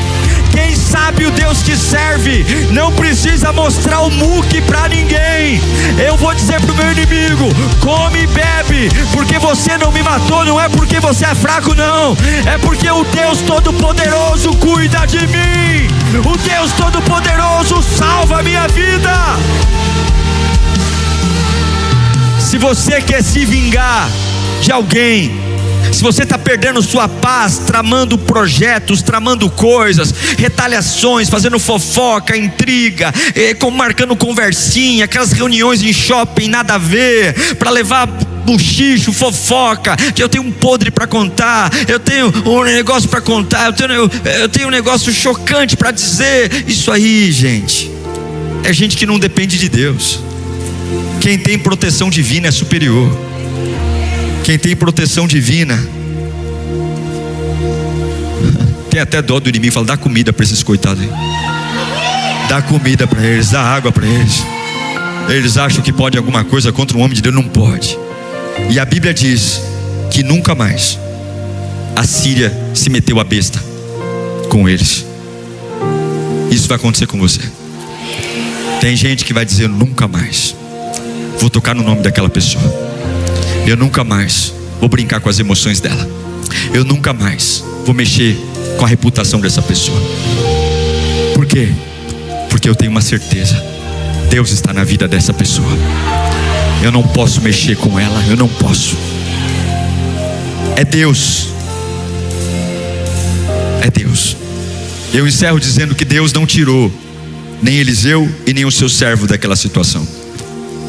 Quem sabe o Deus que serve, não precisa mostrar o muque para ninguém. Eu vou dizer para o meu inimigo: come e bebe, porque você não me matou, não é porque você é fraco, não. É porque o Deus Todo-Poderoso cuida de mim. O Deus Todo-Poderoso salva a minha vida. Se você quer se vingar de alguém, se você está perdendo sua paz, tramando projetos, tramando coisas, retaliações, fazendo fofoca, intriga, marcando conversinha, aquelas reuniões em shopping nada a ver, para levar buchicho, fofoca, que eu tenho um podre para contar, eu tenho um negócio para contar, eu tenho um negócio chocante para dizer. Isso aí, gente, é gente que não depende de Deus. Quem tem proteção divina é superior. Quem tem proteção divina tem até dó do inimigo. Fala: dá comida para esses coitados aí. Dá comida para eles, dá água para eles. Eles acham que pode alguma coisa contra um homem de Deus. Não pode. E a Bíblia diz que nunca mais a Síria se meteu a besta com eles. Isso vai acontecer com você. Tem gente que vai dizer: nunca mais vou tocar no nome daquela pessoa. Eu nunca mais vou brincar com as emoções dela. Eu nunca mais vou mexer com a reputação dessa pessoa. Por quê? Porque eu tenho uma certeza: Deus está na vida dessa pessoa. Eu não posso mexer com ela, eu não posso. É Deus. É Deus. Eu encerro dizendo que Deus não tirou nem Eliseu e nem o seu servo daquela situação.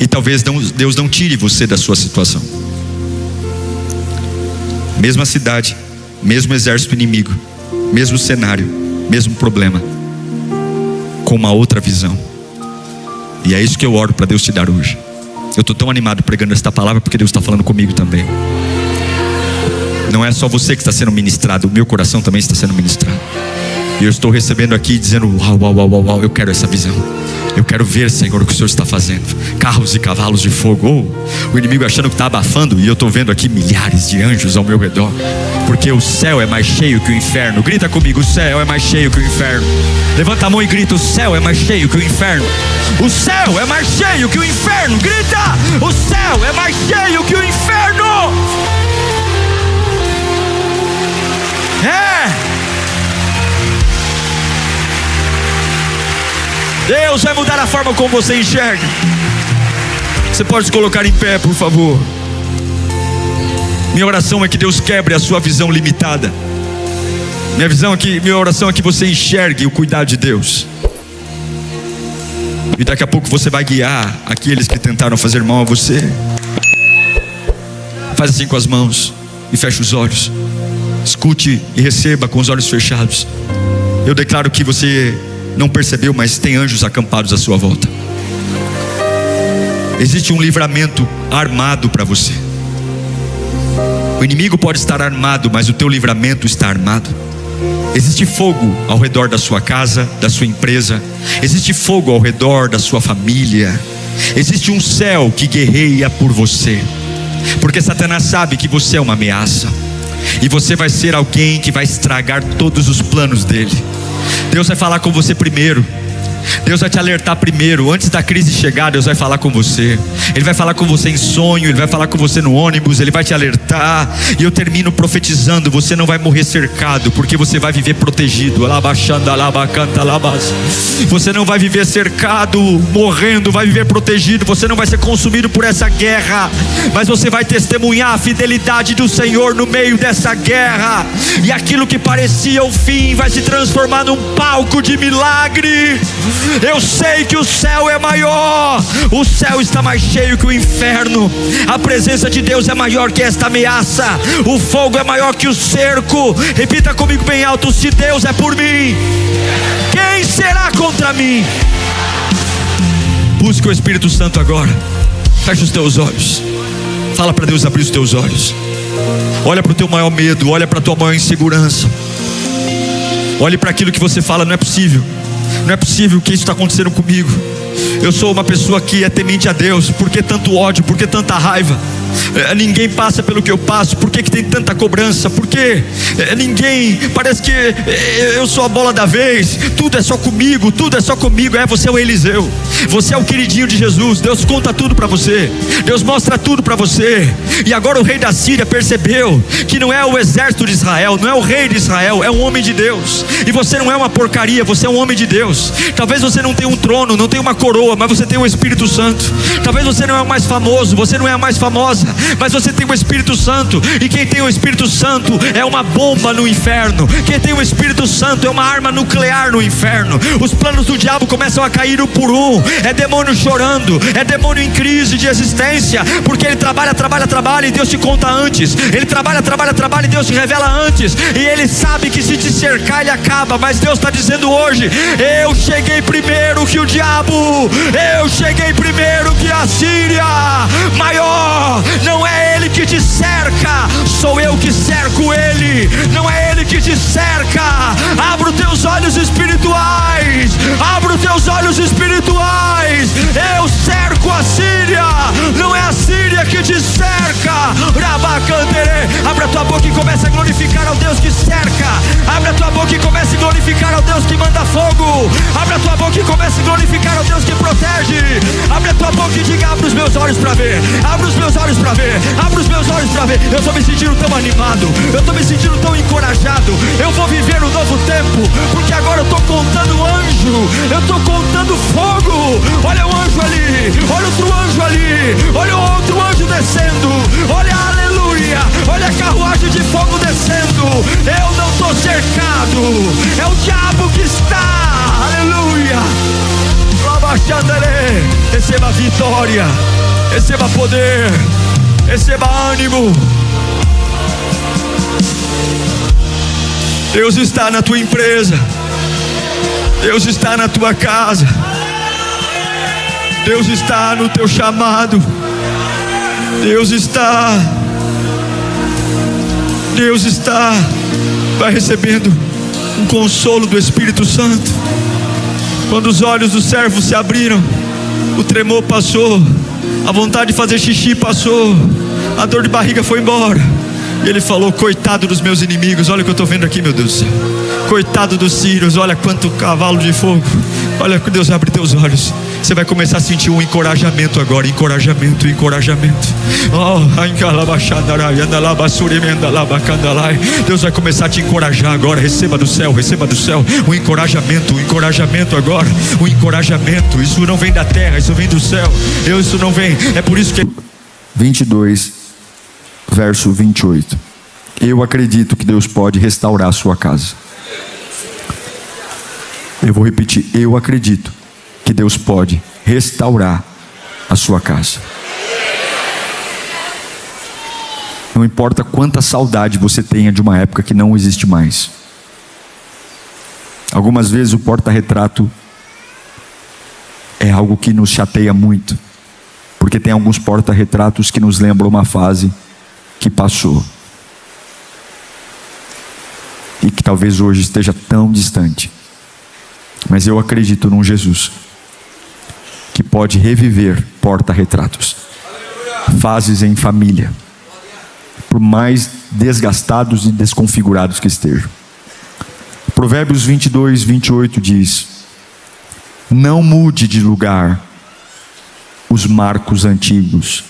E talvez Deus não tire você da sua situação. Mesma cidade, mesmo exército inimigo, mesmo cenário, mesmo problema, com uma outra visão. E é isso que eu oro para Deus te dar hoje. Eu estou tão animado pregando esta palavra porque Deus está falando comigo também. Não é só você que está sendo ministrado, o meu coração também está sendo ministrado. E eu estou recebendo aqui dizendo: uau, uau, uau, uau, uau, eu quero essa visão. Eu quero ver, Senhor, o que o Senhor está fazendo. Carros e cavalos de fogo. O inimigo achando que está abafando, e eu estou vendo aqui milhares de anjos ao meu redor. Porque o céu é mais cheio que o inferno. Grita comigo: o céu é mais cheio que o inferno. Levanta a mão e grita: o céu é mais cheio que o inferno. O céu é mais cheio que o inferno. Grita: o céu é mais cheio que o inferno. Deus vai mudar a forma como você enxerga. Você pode se colocar em pé, por favor. Minha oração é que Deus quebre a sua visão limitada. Minha oração é que você enxergue o cuidado de Deus. E daqui a pouco você vai guiar aqueles que tentaram fazer mal a você. Faz assim com as mãos e fecha os olhos. Escute e receba com os olhos fechados. Eu declaro que você não percebeu, mas tem anjos acampados à sua volta. Existe um livramento armado para você. O inimigo pode estar armado, mas o teu livramento está armado. Existe fogo ao redor da sua casa, da sua empresa. Existe fogo ao redor da sua família. Existe um céu que guerreia por você. Porque Satanás sabe que você é uma ameaça. E você vai ser alguém que vai estragar todos os planos dele. Deus vai falar com você primeiro. Deus vai te alertar primeiro. Antes da crise chegar, Deus vai falar com você. Ele vai falar com você em sonho. Ele vai falar com você no ônibus. Ele vai te alertar. E eu termino profetizando: você não vai morrer cercado, porque você vai viver protegido. Você não vai viver cercado, morrendo. Vai viver protegido. Você não vai ser consumido por essa guerra, mas você vai testemunhar a fidelidade do Senhor no meio dessa guerra. E aquilo que parecia o fim vai se transformar num palco de milagre. Eu sei que o céu é maior. O céu está mais cheio creio que o inferno, a presença de Deus é maior que esta ameaça, o fogo é maior que o cerco. Repita comigo bem alto: se Deus é por mim, quem será contra mim? Busque o Espírito Santo agora. Fecha os teus olhos. Fala para Deus abrir os teus olhos. Olha para o teu maior medo, olha para a tua maior insegurança. Olhe para aquilo que você fala: não é possível, não é possível que isso está acontecendo comigo. Eu sou uma pessoa que é temente a Deus. Por que tanto ódio? Por que tanta raiva? Ninguém passa pelo que eu passo. Por que tem tanta cobrança? Por que ninguém, parece que eu sou a bola da vez. Tudo é só comigo, tudo é só comigo. Você é o Eliseu, você é o queridinho de Jesus. Deus conta tudo para você, Deus mostra tudo para você. E agora o rei da Síria percebeu que não é o exército de Israel, não é o rei de Israel, é um homem de Deus. E você não é uma porcaria, você é um homem de Deus. Talvez você não tenha um trono, não tenha uma coroa, mas você tem o Espírito Santo. Talvez você não é o mais famoso, você não é a mais famosa, mas você tem o Espírito Santo. E quem tem o Espírito Santo é uma bomba no inferno. Quem tem o Espírito Santo é uma arma nuclear no inferno. Os planos do diabo começam a cair um por um. É demônio chorando, é demônio em crise de existência, porque ele trabalha e Deus te conta antes. Ele trabalha e Deus te revela antes. E ele sabe que se te cercar ele acaba. Mas Deus está dizendo hoje: eu cheguei primeiro que o diabo, eu cheguei primeiro que a Síria. Maior não é ele que te cerca, sou eu que cerco ele. Não é ele que te cerca. Abra os teus olhos espirituais, abra os teus olhos espirituais. Eu cerco a Síria, não é a Síria que te cerca. Abra a tua boca e comece a glorificar ao Deus que cerca. Abra a tua boca e comece a glorificar ao Deus que manda fogo. Abra a tua boca e comece a glorificar ao Deus que protege. Abra a tua boca e diga: abra os meus olhos para ver, abra os meus olhos para ver, abra os meus olhos para ver. Eu estou me sentindo tão animado, eu estou me sentindo tão encorajado. Eu vou viver um novo tempo, porque agora eu estou contando anjo, eu estou contando fogo. Olha o anjo ali, olha outro anjo ali, olha o outro anjo descendo. Olha, aleluia, olha a carruagem de fogo descendo. Eu não estou cercado, é o diabo que está, aleluia. Receba vitória, receba poder, receba ânimo. Deus está na tua empresa, Deus está na tua casa, Deus está no teu chamado, Deus está. Vai recebendo um consolo do Espírito Santo. Quando os olhos do servo se abriram, o tremor passou, a vontade de fazer xixi passou, a dor de barriga foi embora. E ele falou: coitado dos meus inimigos. Olha o que eu estou vendo aqui, meu Deus do céu. Coitado dos sírios, olha quanto cavalo de fogo. Olha que Deus abre teus olhos. Você vai começar a sentir um encorajamento agora. Encorajamento. Deus vai começar a te encorajar agora. Receba do céu. Um encorajamento agora. Um encorajamento. Isso não vem da terra, isso vem do céu. Isso não vem. É por isso que 22, verso 28. Eu acredito que Deus pode restaurar a sua casa. Eu vou repetir: eu acredito que Deus pode restaurar a sua casa. Não importa quanta saudade você tenha de uma época que não existe mais. Algumas vezes o porta-retrato é algo que nos chateia muito, porque tem alguns porta-retratos que nos lembram uma fase que passou e que talvez hoje esteja tão distante. Mas eu acredito num Jesus que pode reviver porta-retratos, fases em família, por mais desgastados e desconfigurados que estejam. Provérbios 22, 28 diz: não mude de lugar os marcos antigos.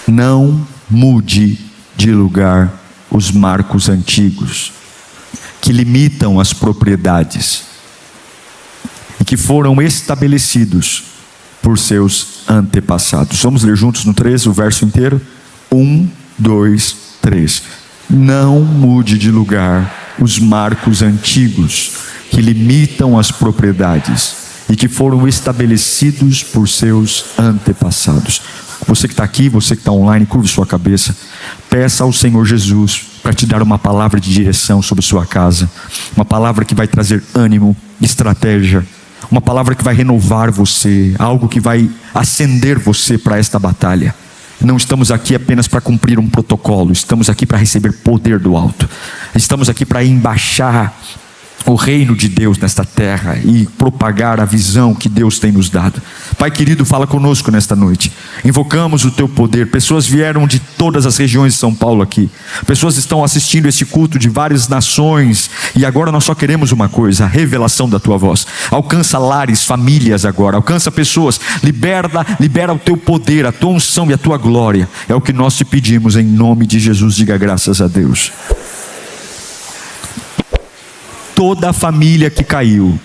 Não mude de lugar os marcos antigos, que limitam as propriedades e que foram estabelecidos por seus antepassados. Vamos ler juntos no 13 o verso inteiro? 1, 2, 3. Não mude de lugar os marcos antigos que limitam as propriedades e que foram estabelecidos por seus antepassados. Você que está aqui, você que está online, curve sua cabeça. Peça ao Senhor Jesus para te dar uma palavra de direção sobre sua casa. Uma palavra que vai trazer ânimo, estratégia. Uma palavra que vai renovar você. Algo que vai acender você para esta batalha. Não estamos aqui apenas para cumprir um protocolo. Estamos aqui para receber poder do alto. Estamos aqui para embaixar o reino de Deus nesta terra e propagar a visão que Deus tem nos dado. Pai querido, fala conosco nesta noite. Invocamos o teu poder. Pessoas vieram de todas as regiões de São Paulo aqui. Pessoas estão assistindo esse culto de várias nações. E agora nós só queremos uma coisa: a revelação da tua voz. Alcança lares, famílias agora. Alcança pessoas. Libera o teu poder, a tua unção e a tua glória. É o que nós te pedimos em nome de Jesus. Diga graças a Deus. Toda a família que caiu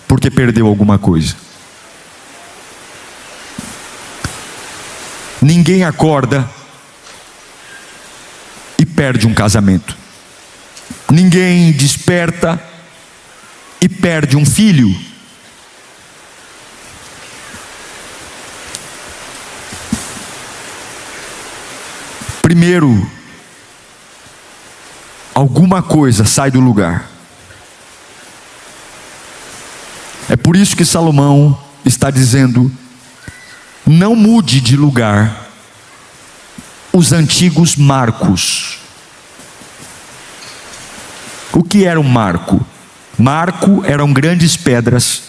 porque perdeu alguma coisa. Ninguém acorda e perde um casamento. Ninguém desperta e perde um filho. Primeiro, alguma coisa sai do lugar. É por isso que Salomão está dizendo: não mude de lugar os antigos marcos. O que era um marco? Marco eram grandes pedras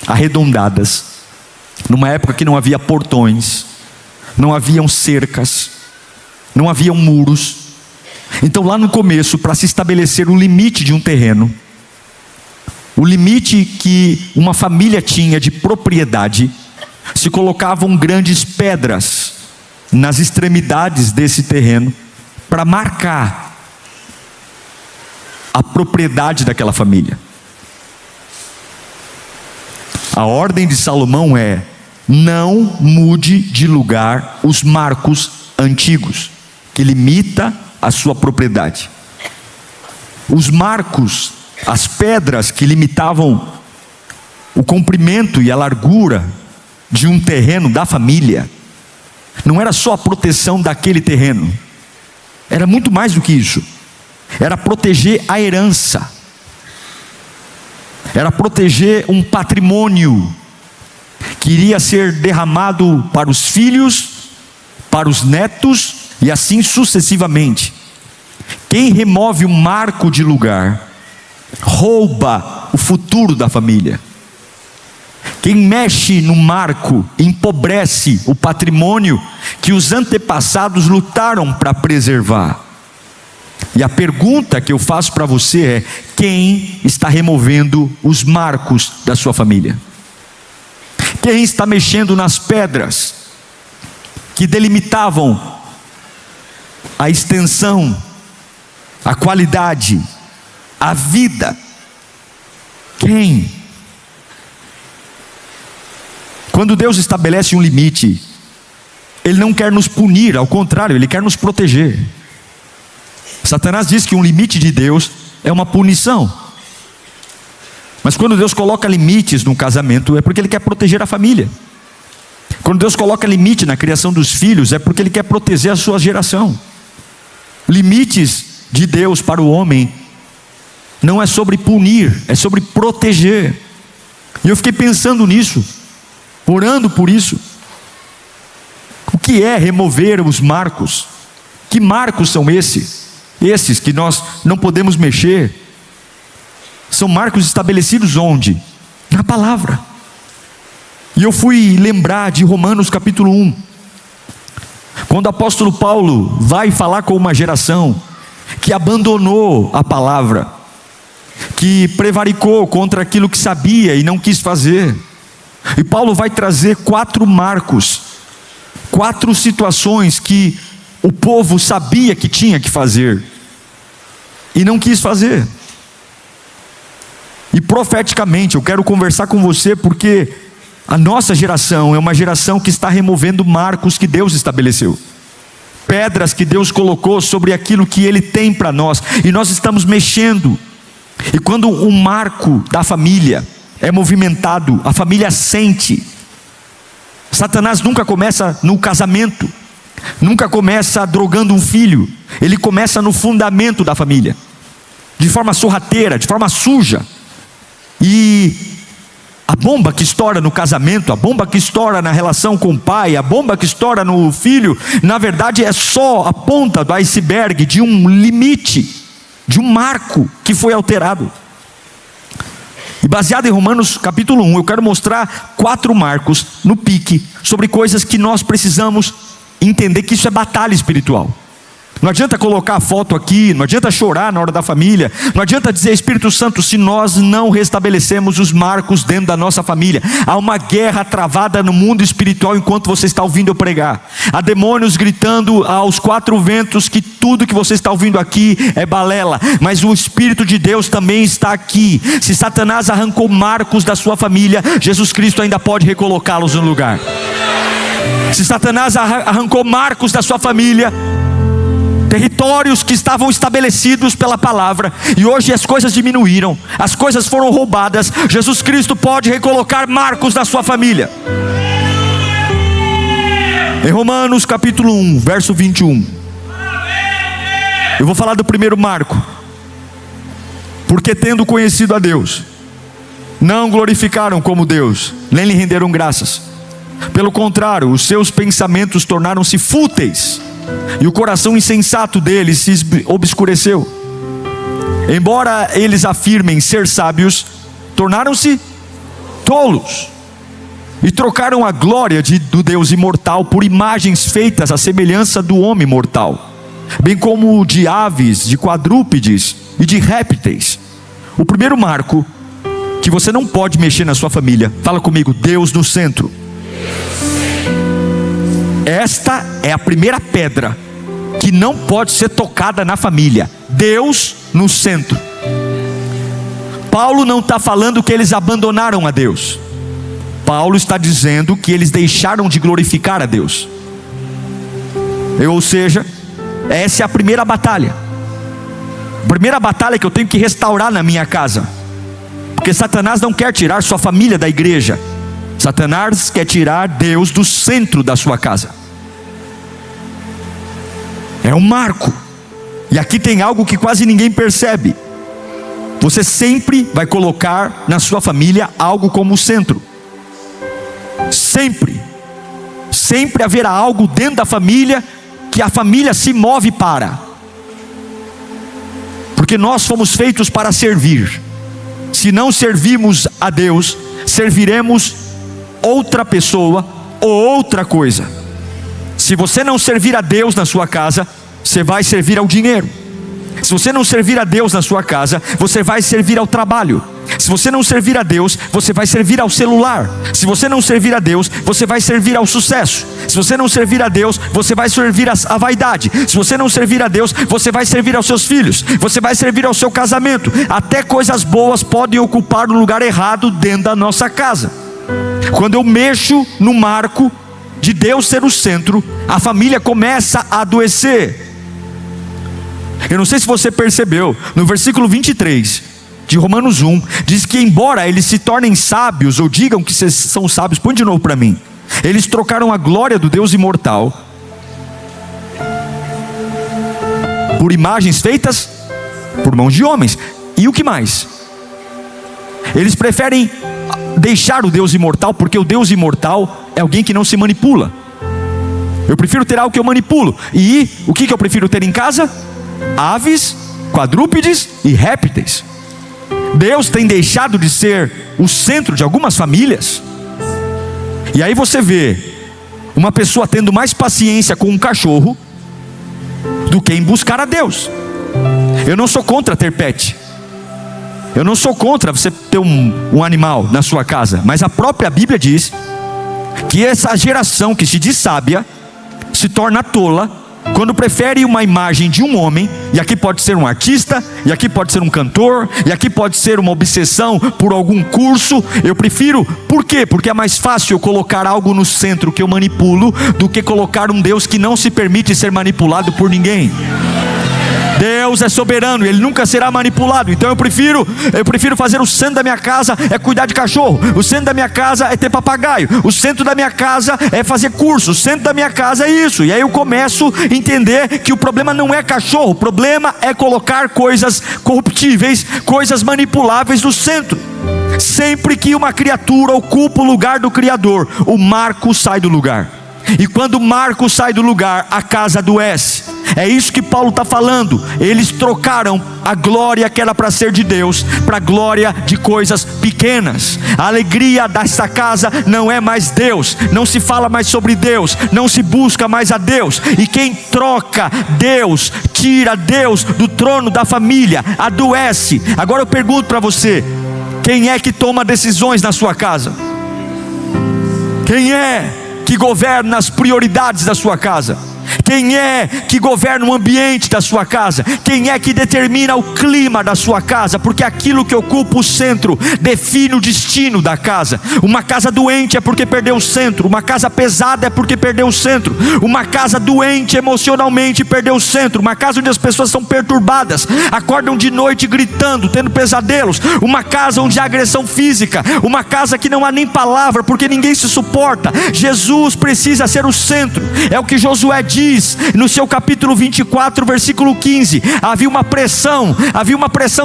arredondadas, numa época que não havia portões, não haviam cercas, não haviam muros. Então lá no começo, para se estabelecer o limite de um terreno, o limite que uma família tinha de propriedade, se colocavam grandes pedras nas extremidades desse terreno para marcar a propriedade daquela família. A ordem de Salomão é: não mude de lugar os marcos antigos, que limita a sua propriedade. Os marcos, as pedras que limitavam o comprimento e a largura de um terreno da família, não era só a proteção daquele terreno, era muito mais do que isso. Era proteger a herança, era proteger um patrimônio que iria ser derramado para os filhos, para os netos e assim sucessivamente. Quem remove um marco de lugar rouba o futuro da família. Quem mexe no marco empobrece o patrimônio que os antepassados lutaram para preservar. E a pergunta que eu faço para você é: quem está removendo os marcos da sua família? Quem está mexendo nas pedras que delimitavam a extensão, a qualidade, a vida? Quem? Quando Deus estabelece um limite, Ele não quer nos punir, ao contrário, Ele quer nos proteger. Satanás diz que um limite de Deus é uma punição. Mas quando Deus coloca limites no casamento, é porque Ele quer proteger a família. Quando Deus coloca limite na criação dos filhos, é porque Ele quer proteger a sua geração. Limites de Deus para o homem não é sobre punir, é sobre proteger. E eu fiquei pensando nisso, orando por isso. O que é remover os marcos? Que marcos são esses? Esses que nós não podemos mexer. São marcos estabelecidos onde? Na palavra. E eu fui lembrar de Romanos capítulo 1. Quando o apóstolo Paulo vai falar com uma geração que abandonou a palavra, que prevaricou contra aquilo que sabia e não quis fazer. E Paulo vai trazer 4 marcos, 4 situações que o povo sabia que tinha que fazer e não quis fazer. E profeticamente eu quero conversar com você, porque a nossa geração é uma geração que está removendo marcos que Deus estabeleceu, pedras que Deus colocou sobre aquilo que Ele tem para nós, e nós estamos mexendo E quando um marco da família é movimentado, a família sente. Satanás nunca começa no casamento, nunca começa drogando um filho. Ele começa no fundamento da família, de forma sorrateira, de forma suja. E a bomba que estoura no casamento, a bomba que estoura na relação com o pai, a bomba que estoura no filho, na verdade é só a ponta do iceberg de um limite, de um marco que foi alterado. E baseado em Romanos capítulo 1, eu quero mostrar 4 marcos no pique, sobre coisas que nós precisamos entender que isso é batalha espiritual. Não adianta colocar a foto aqui, não adianta chorar na hora da família, não adianta dizer Espírito Santo se nós não restabelecemos os marcos dentro da nossa família. Há uma guerra travada no mundo espiritual enquanto você está ouvindo eu pregar. Há demônios gritando aos 4 ventos que tudo que você está ouvindo aqui é balela, mas o Espírito de Deus também está aqui. Se Satanás arrancou marcos da sua família, Jesus Cristo ainda pode recolocá-los no lugar. Se Satanás arrancou marcos da sua família, territórios que estavam estabelecidos pela palavra, e hoje as coisas diminuíram, as coisas foram roubadas, Jesus Cristo pode recolocar marcos da sua família. Em Romanos capítulo 1, verso 21, eu vou falar do primeiro marco. Porque tendo conhecido a Deus, não glorificaram como Deus, nem lhe renderam graças. Pelo contrário, os seus pensamentos tornaram-se fúteis, e o coração insensato deles se obscureceu. Embora eles afirmem ser sábios, tornaram-se tolos, e trocaram a glória do Deus imortal por imagens feitas à semelhança do homem mortal, bem como de aves, de quadrúpedes e de répteis. O primeiro marco que você não pode mexer na sua família, fala comigo: Deus no centro. Esta é a primeira pedra que não pode ser tocada na família. Deus no centro. Paulo não está falando que eles abandonaram a Deus. Paulo está dizendo que eles deixaram de glorificar a Deus. Ou seja, essa é a primeira batalha. A primeira batalha que eu tenho que restaurar na minha casa. Porque Satanás não quer tirar sua família da igreja. Satanás quer tirar Deus do centro da sua casa. É um marco. E aqui tem algo que quase ninguém percebe. Você sempre vai colocar na sua família algo como centro. Sempre. Sempre haverá algo dentro da família que a família se move para. Porque nós fomos feitos para servir. Se não servimos a Deus, serviremos outra pessoa ou outra coisa. Se você não servir a Deus na sua casa, você vai servir ao dinheiro. Se você não servir a Deus na sua casa, você vai servir ao trabalho. Se você não servir a Deus, você vai servir ao celular. Se você não servir a Deus, você vai servir ao sucesso. Se você não servir a Deus, você vai servir à vaidade. Se você não servir a Deus, você vai servir aos seus filhos. Você vai servir ao seu casamento. Até coisas boas podem ocupar um lugar errado dentro da nossa casa. Quando eu mexo no marco de Deus ser o centro, a família começa a adoecer. Eu não sei se você percebeu, no versículo 23 de Romanos 1, diz que embora eles se tornem sábios, ou digam que são sábios, põe de novo para mim, eles trocaram a glória do Deus imortal por imagens feitas por mãos de homens. E o que mais? Eles preferem deixar o Deus imortal, porque o Deus imortal é alguém que não se manipula. Eu prefiro ter algo que eu manipulo. E o que eu prefiro ter em casa? Aves, quadrúpedes e répteis. Deus tem deixado de ser o centro de algumas famílias. E aí você vê uma pessoa tendo mais paciência com um cachorro do que em buscar a Deus. Eu não sou contra ter pet. Eu não sou contra você ter um animal na sua casa. Mas a própria Bíblia diz que essa geração que se diz sábia se torna tola quando prefere uma imagem de um homem. E aqui pode ser um artista, e aqui pode ser um cantor, e aqui pode ser uma obsessão por algum curso. Eu prefiro, por quê? Porque é mais fácil eu colocar algo no centro que eu manipulo, do que colocar um Deus que não se permite ser manipulado por ninguém. Deus é soberano, Ele nunca será manipulado. Então eu prefiro fazer o centro da minha casa é cuidar de cachorro, o centro da minha casa é ter papagaio, o centro da minha casa é fazer curso, o centro da minha casa é isso. E aí eu começo a entender que o problema não é cachorro, o problema é colocar coisas corruptíveis, coisas manipuláveis no centro. Sempre que uma criatura ocupa o lugar do Criador, o marco sai do lugar. E quando o marco sai do lugar, a casa adoece. É isso que Paulo está falando. Eles trocaram a glória que era para ser de Deus para a glória de coisas pequenas. A alegria desta casa não é mais Deus, não se fala mais sobre Deus, não se busca mais a Deus. E quem troca Deus, tira Deus do trono da família, adoece. Agora eu pergunto para você: quem é que toma decisões na sua casa? Quem é que governa as prioridades da sua casa? Quem é que governa o ambiente da sua casa? Quem é que determina o clima da sua casa? Porque aquilo que ocupa o centro define o destino da casa. Uma casa doente é porque perdeu o centro. Uma casa pesada é porque perdeu o centro. Uma casa doente emocionalmente perdeu o centro. Uma casa onde as pessoas são perturbadas, acordam de noite gritando, tendo pesadelos. Uma casa onde há agressão física. Uma casa que não há nem palavra, porque ninguém se suporta. Jesus precisa ser o centro. É o que Josué diz no seu capítulo 24, versículo 15. Havia uma pressão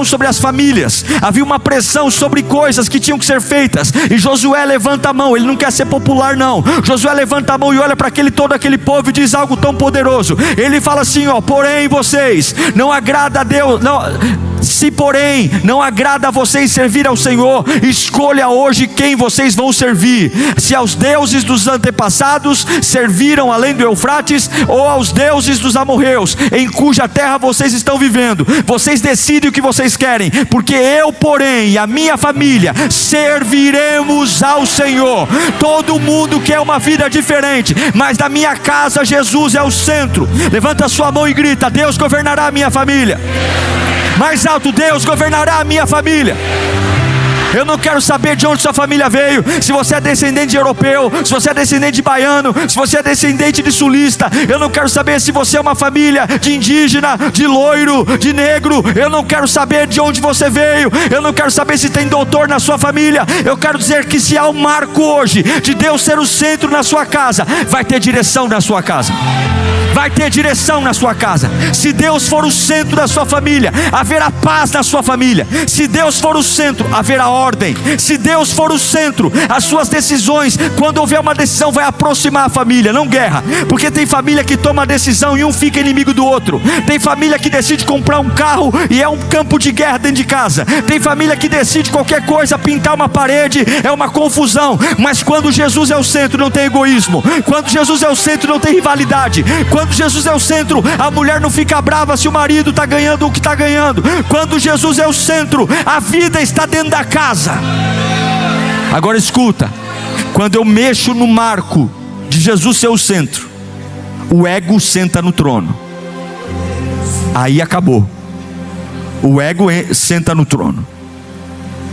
sobre as famílias, havia uma pressão sobre coisas que tinham que ser feitas. E Josué levanta a mão, ele não quer ser popular não. Josué levanta a mão e olha para todo aquele povo e diz algo tão poderoso. Ele fala assim: porém vocês, não agrada a Deus, se porém não agrada a vocês servir ao Senhor, escolha hoje quem vocês vão servir: se aos deuses dos antepassados serviram além do Eufrates, ou aos deuses dos amorreus, em cuja terra vocês estão vivendo. Vocês decidem o que vocês querem, porque eu, porém, e a minha família serviremos ao Senhor. Todo mundo quer uma vida diferente, mas da minha casa Jesus é o centro. Levanta a sua mão e grita: Deus governará a minha família. Mais alto: Deus governará a minha família. Eu não quero saber de onde sua família veio, se você é descendente de europeu, se você é descendente de baiano, se você é descendente de sulista. Eu não quero saber se você é uma família de indígena, de loiro, de negro. Eu não quero saber de onde você veio. Eu não quero saber se tem doutor na sua família. Eu quero dizer que se há um marco hoje de Deus ser o centro na sua casa, vai ter direção na sua casa. Vai ter direção na sua casa. Se Deus for o centro da sua família, haverá paz na sua família. Se Deus for o centro, haverá ordem. Se Deus for o centro, as suas decisões, quando houver uma decisão, vai aproximar a família, não guerra. Porque tem família que toma decisão e um fica inimigo do outro. Tem família que decide comprar um carro e é um campo de guerra dentro de casa. Tem família que decide qualquer coisa, pintar uma parede, é uma confusão. Mas quando Jesus é o centro, não tem egoísmo. Quando Jesus é o centro, não tem rivalidade. Quando Jesus é o centro, a mulher não fica brava se o marido está ganhando o que está ganhando. Quando Jesus é o centro, a vida está dentro da casa. Agora escuta: quando eu mexo no marco de Jesus ser o centro, o ego senta no trono. Aí acabou. O ego senta no trono.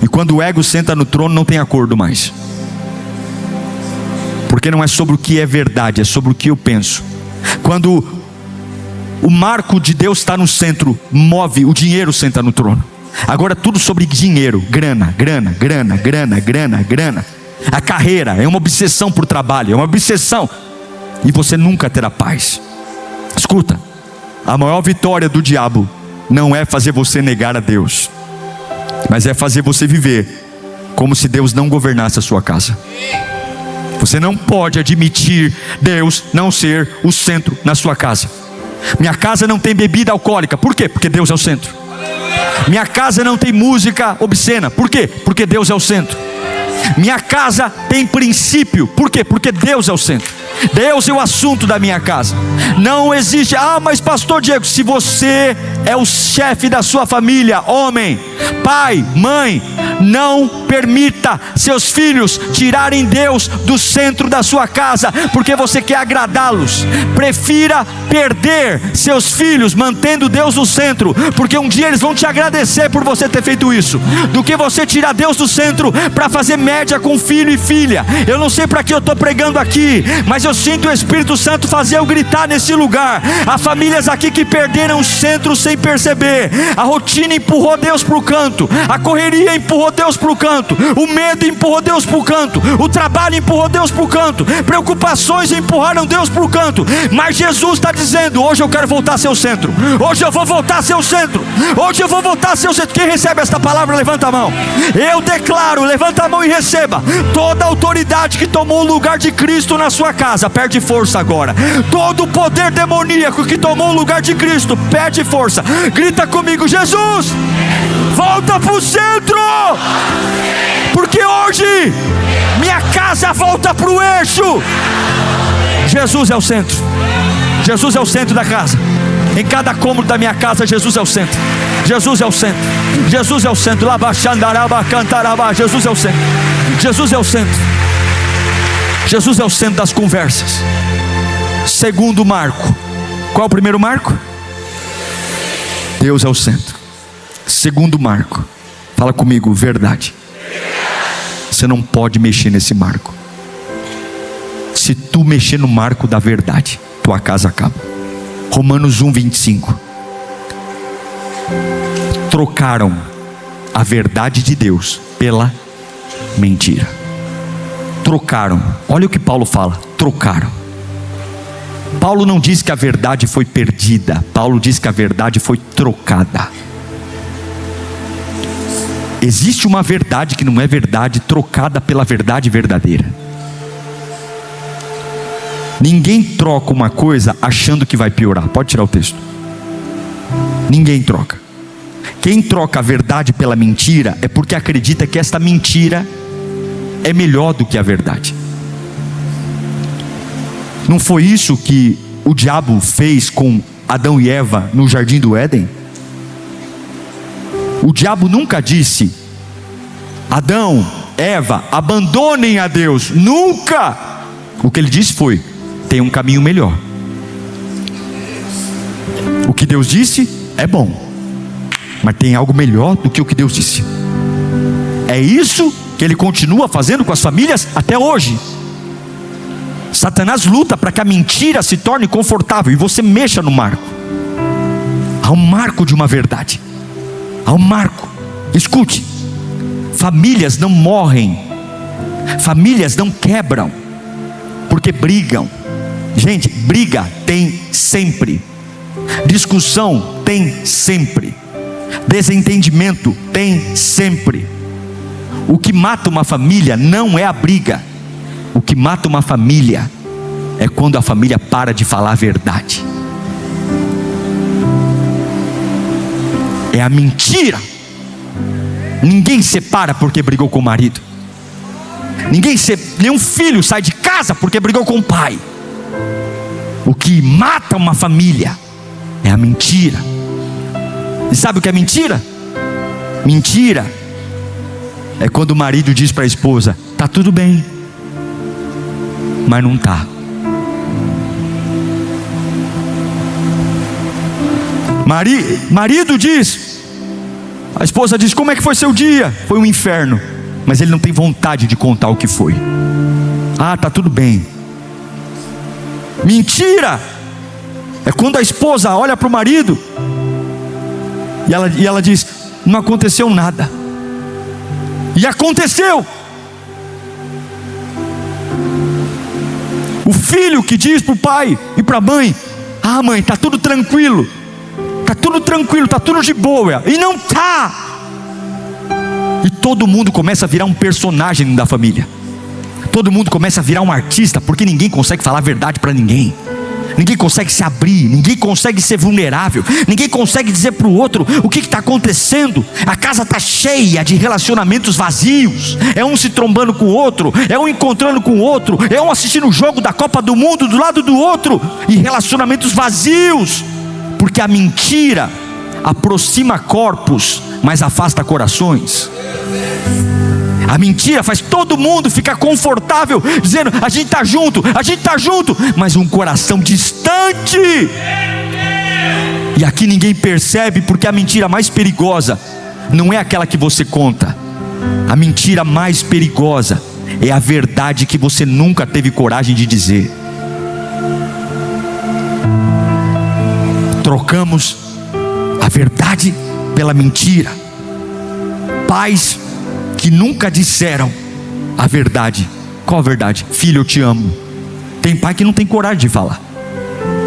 E quando o ego senta no trono, não tem acordo mais. Porque não é sobre o que é verdade, é sobre o que eu penso. Quando o marco de Deus está no centro, move, o dinheiro senta no trono. Agora tudo sobre dinheiro, grana. A carreira é uma obsessão por trabalho, é uma obsessão. E você nunca terá paz. Escuta, a maior vitória do diabo não é fazer você negar a Deus, mas é fazer você viver como se Deus não governasse a sua casa. Você não pode admitir Deus não ser o centro na sua casa. Minha casa não tem bebida alcoólica. Por quê? Porque Deus é o centro. Minha casa não tem música obscena. Por quê? Porque Deus é o centro. Minha casa tem princípio. Por quê? Porque Deus é o centro. Deus é o assunto da minha casa. Não existe: mas pastor Diego, se você é o chefe da sua família, homem, pai, mãe, não permita seus filhos tirarem Deus do centro da sua casa, porque você quer agradá-los. Prefira perder seus filhos mantendo Deus no centro, porque um dia eles vão te agradecer por você ter feito isso, do que você tirar Deus do centro para fazer média com filho e filha. Eu não sei para que eu estou pregando aqui, mas eu sinto o Espírito Santo fazer eu gritar nesse lugar. Há famílias aqui que perderam o centro sem perceber. A rotina empurrou Deus para o canto, a correria empurrou Deus para o canto, o medo empurrou Deus para o canto, o trabalho empurrou Deus para o canto, preocupações empurraram Deus para o canto. Mas Jesus está dizendo: hoje eu quero voltar a ser o centro. Hoje eu vou voltar a ser o centro. Hoje eu vou voltar a ser o centro. Quem recebe esta palavra, levanta a mão. Eu declaro, levanta a mão e receba. Toda autoridade que tomou o lugar de Cristo na sua casa perde força agora. Todo o poder demoníaco que tomou o lugar de Cristo perde força. Grita comigo: Jesus, volta para o centro, porque hoje minha casa volta para o eixo. Jesus é o centro. Jesus é o centro da casa. Em cada cômodo da minha casa, Jesus é o centro. Jesus é o centro. Jesus é o centro. Jesus é o centro. Jesus é o centro. Jesus é o centro das conversas. Segundo marco. Qual é o primeiro marco? Deus é o centro. Segundo marco. Fala comigo: verdade. Você não pode mexer nesse marco. Se tu mexer no marco da verdade, tua casa acaba. Romanos 1:25. Trocaram a verdade de Deus pela mentira. Trocaram. Olha o que Paulo fala: trocaram. Paulo não diz que a verdade foi perdida. Paulo diz que a verdade foi trocada. Existe uma verdade que não é verdade, trocada pela verdade verdadeira. Ninguém troca uma coisa achando que vai piorar. Pode tirar o texto. Ninguém troca. Quem troca a verdade pela mentira é porque acredita que esta mentira é melhor do que a verdade. Não foi isso que o diabo fez com Adão e Eva no jardim do Éden? O diabo nunca disse: Adão, Eva, abandonem a Deus. Nunca. O que ele disse foi: tem um caminho melhor. O que Deus disse é bom, mas tem algo melhor do que o que Deus disse. É isso que ele continua fazendo com as famílias até hoje. Satanás luta para que a mentira se torne confortável e você mexa no marco. Há um marco de uma verdade. Há um marco. Escute: famílias não morrem, famílias não quebram porque brigam. Gente, briga tem sempre, discussão tem sempre, desentendimento tem sempre. O que mata uma família não é a briga. O que mata uma família é quando a família para de falar a verdade. É a mentira. Ninguém separa porque brigou com o marido. Nenhum filho sai de casa porque brigou com o pai. O que mata uma família é a mentira. E sabe o que é mentira? Mentira é quando o marido diz para a esposa: tá tudo bem, mas não tá. Marido diz, a esposa diz: como é que foi seu dia? Foi um inferno. Mas ele não tem vontade de contar o que foi. Ah, tá tudo bem. Mentira é quando a esposa olha para o marido e ela diz: não aconteceu nada. E aconteceu. O filho que diz para o pai e para a mãe: ah, mãe, tá tudo tranquilo, tá tudo tranquilo, tá tudo de boa. E não tá. E todo mundo começa a virar um personagem da família. Todo mundo começa a virar um artista, porque ninguém consegue falar a verdade para ninguém. Ninguém consegue se abrir, ninguém consegue ser vulnerável, ninguém consegue dizer para o outro o que está acontecendo. A casa está cheia de relacionamentos vazios. É um se trombando com o outro, é um encontrando com o outro, é um assistindo o jogo da Copa do Mundo do lado do outro. E relacionamentos vazios, porque a mentira aproxima corpos, mas afasta corações. A mentira faz todo mundo ficar confortável, dizendo: a gente está junto, mas um coração distante. E aqui ninguém percebe, porque a mentira mais perigosa não é aquela que você conta. A mentira mais perigosa é a verdade que você nunca teve coragem de dizer. Trocamos a verdade pela mentira. Pais que nunca disseram a verdade. Qual a verdade? Filho, eu te amo. Tem pai que não tem coragem de falar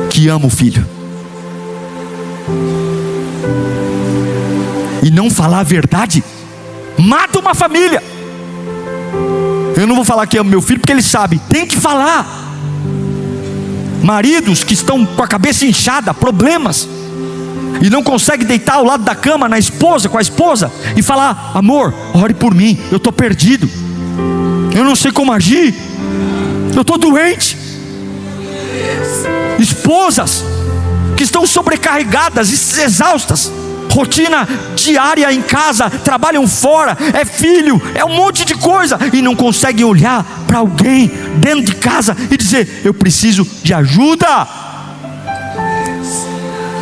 que ama o filho. E não falar a verdade mata uma família. Eu não vou falar que amo meu filho porque ele sabe, tem que falar. Maridos que estão com a cabeça inchada, problemas, e não conseguem deitar ao lado da cama com a esposa e falar: amor, ore por mim, eu estou perdido, eu não sei como agir, eu estou doente. Esposas que estão sobrecarregadas, exaustas, rotina diária em casa, trabalham fora, é filho, é um monte de coisa, e não conseguem olhar para alguém dentro de casa e dizer: eu preciso de ajuda.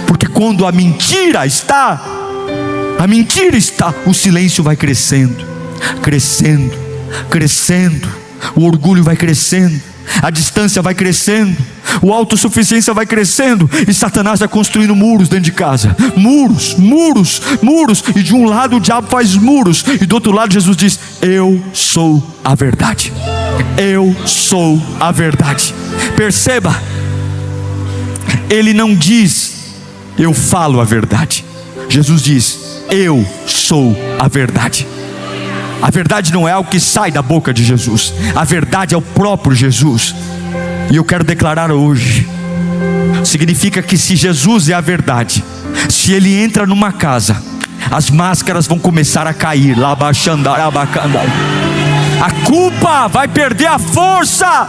Porque quando a mentira está, o silêncio vai crescendo, crescendo, crescendo, o orgulho vai crescendo, a distância vai crescendo, a autossuficiência vai crescendo, e Satanás vai construindo muros dentro de casa. Muros, muros, muros. E de um lado o diabo faz muros, e do outro lado Jesus diz: eu sou a verdade. Eu sou a verdade. Perceba, ele não diz: eu falo a verdade. Jesus diz: eu sou a verdade. A verdade não é algo que sai da boca de Jesus, a verdade é o próprio Jesus. E eu quero declarar hoje, significa que se Jesus é a verdade, se Ele entra numa casa, as máscaras vão começar a cair, a culpa vai perder a força,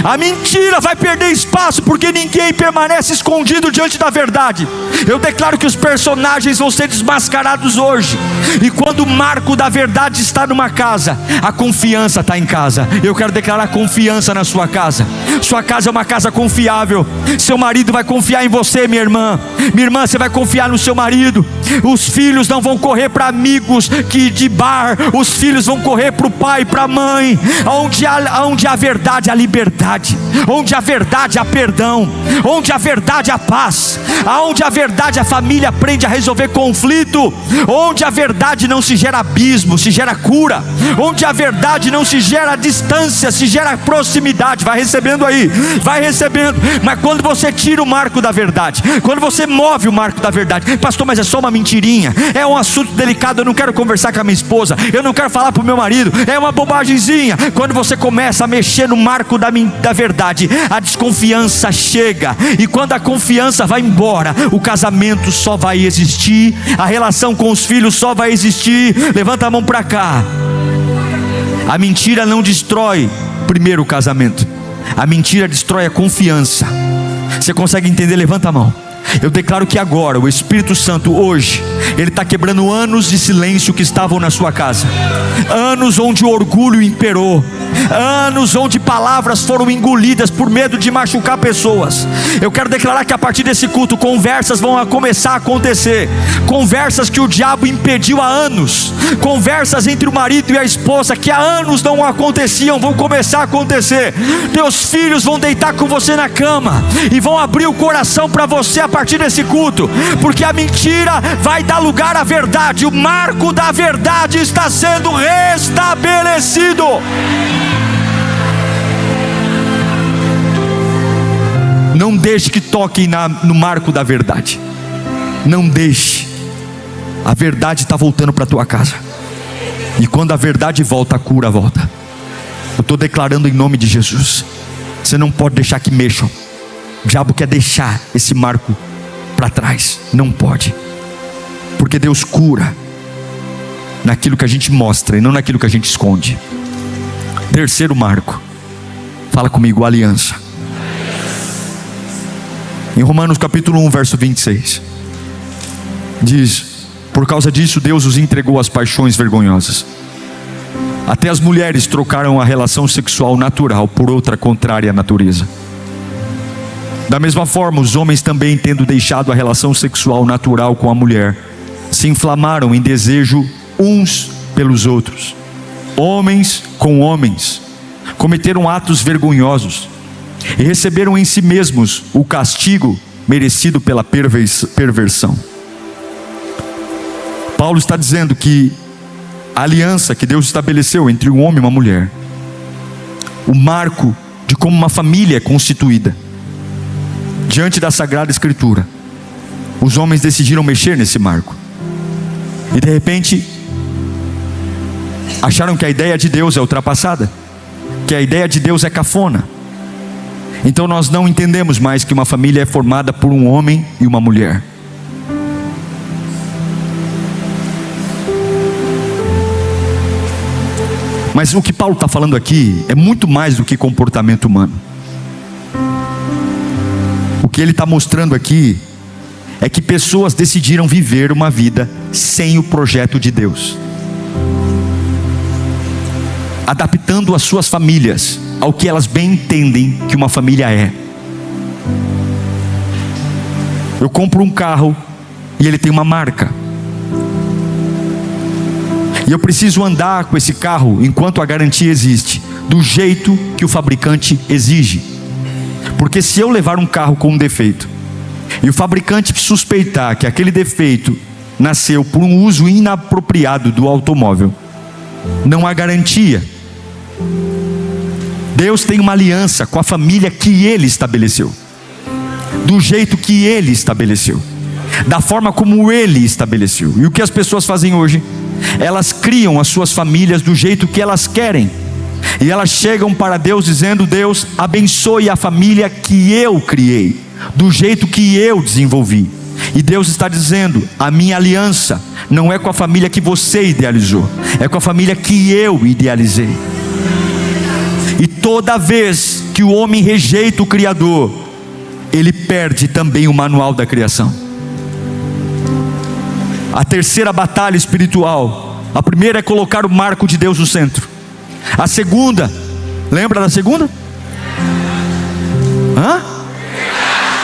a mentira vai perder espaço, porque ninguém permanece escondido diante da verdade. Eu declaro que os personagens vão ser desmascarados hoje, e quando o marco da verdade está numa casa, a confiança está em casa. Eu quero declarar confiança na sua casa. Sua casa é uma casa confiável. Seu marido vai confiar em você, minha irmã. Minha irmã, você vai confiar no seu marido. Os filhos não vão correr para amigos de bar, os filhos vão correr para o pai, para a mãe. Onde há verdade, há liberdade. Onde há verdade, há perdão. Onde há verdade, há paz. Onde há verdade, a família aprende a resolver conflito. Onde a verdade não se gera abismo, se gera cura. Onde a verdade não se gera distância, se gera proximidade. Vai recebendo aí, vai recebendo. Mas quando você tira o marco da verdade, quando você move o marco da verdade: pastor, mas é só uma mentirinha, é um assunto delicado, eu não quero conversar com a minha esposa, eu não quero falar para o meu marido, é uma bobagemzinha. Quando você começa a mexer no marco da verdade, a desconfiança chega, e quando a confiança vai embora, o casamento só vai existir, a relação com os filhos só vai existir. Levanta a mão para cá. A mentira não destrói primeiro o casamento, a mentira destrói a confiança. Você consegue entender? Levanta a mão. Eu declaro que agora o Espírito Santo hoje, Ele está quebrando anos de silêncio que estavam na sua casa, anos onde o orgulho imperou, anos onde palavras foram engolidas por medo de machucar pessoas. Eu quero declarar que a partir desse culto, conversas vão começar a acontecer, conversas que o diabo impediu há anos, conversas entre o marido e a esposa que há anos não aconteciam, vão começar a acontecer. Teus filhos vão deitar com você na cama e vão abrir o coração para você a partir desse culto, porque a mentira vai dar lugar à verdade. O marco da verdade está sendo restabelecido. Não deixe que toquem no marco da verdade. Não deixe. A verdade está voltando para a tua casa, e quando a verdade volta, a cura volta. Eu estou declarando em nome de Jesus. Você não pode deixar que mexam. O diabo quer deixar esse marco para trás. Não pode, porque Deus cura naquilo que a gente mostra e não naquilo que a gente esconde. Terceiro marco, fala comigo: aliança. Em Romanos capítulo 1, verso 26, diz: por causa disso Deus os entregou às paixões vergonhosas. Até as mulheres trocaram a relação sexual natural por outra contrária à natureza. Da mesma forma, os homens também, tendo deixado a relação sexual natural com a mulher, se inflamaram em desejo uns pelos outros. Homens com homens cometeram atos vergonhosos e receberam em si mesmos o castigo merecido pela perversão. Paulo está dizendo que a aliança que Deus estabeleceu entre um homem e uma mulher, o marco de como uma família é constituída, diante da Sagrada Escritura, os homens decidiram mexer nesse marco, e de repente acharam que a ideia de Deus é ultrapassada, que a ideia de Deus é cafona. Então nós não entendemos mais que uma família é formada por um homem e uma mulher. Mas o que Paulo está falando aqui é muito mais do que comportamento humano. O que ele está mostrando aqui é que pessoas decidiram viver uma vida sem o projeto de Deus, adaptando as suas famílias ao que elas bem entendem que uma família é. Eu compro um carro e ele tem uma marca, e eu preciso andar com esse carro enquanto a garantia existe, do jeito que o fabricante exige. Porque se eu levar um carro com um defeito e o fabricante suspeitar que aquele defeito nasceu por um uso inapropriado do automóvel, não há garantia. Deus tem uma aliança com a família que Ele estabeleceu, do jeito que Ele estabeleceu, da forma como Ele estabeleceu. E o que as pessoas fazem hoje? Elas criam as suas famílias do jeito que elas querem, e elas chegam para Deus dizendo: Deus, abençoe a família que eu criei, do jeito que eu desenvolvi. E Deus está dizendo: a minha aliança não é com a família que você idealizou, é com a família que eu idealizei. E toda vez que o homem rejeita o Criador, ele perde também o manual da criação. A terceira batalha espiritual, a primeira é colocar o marco de Deus no centro. A segunda, lembra da segunda?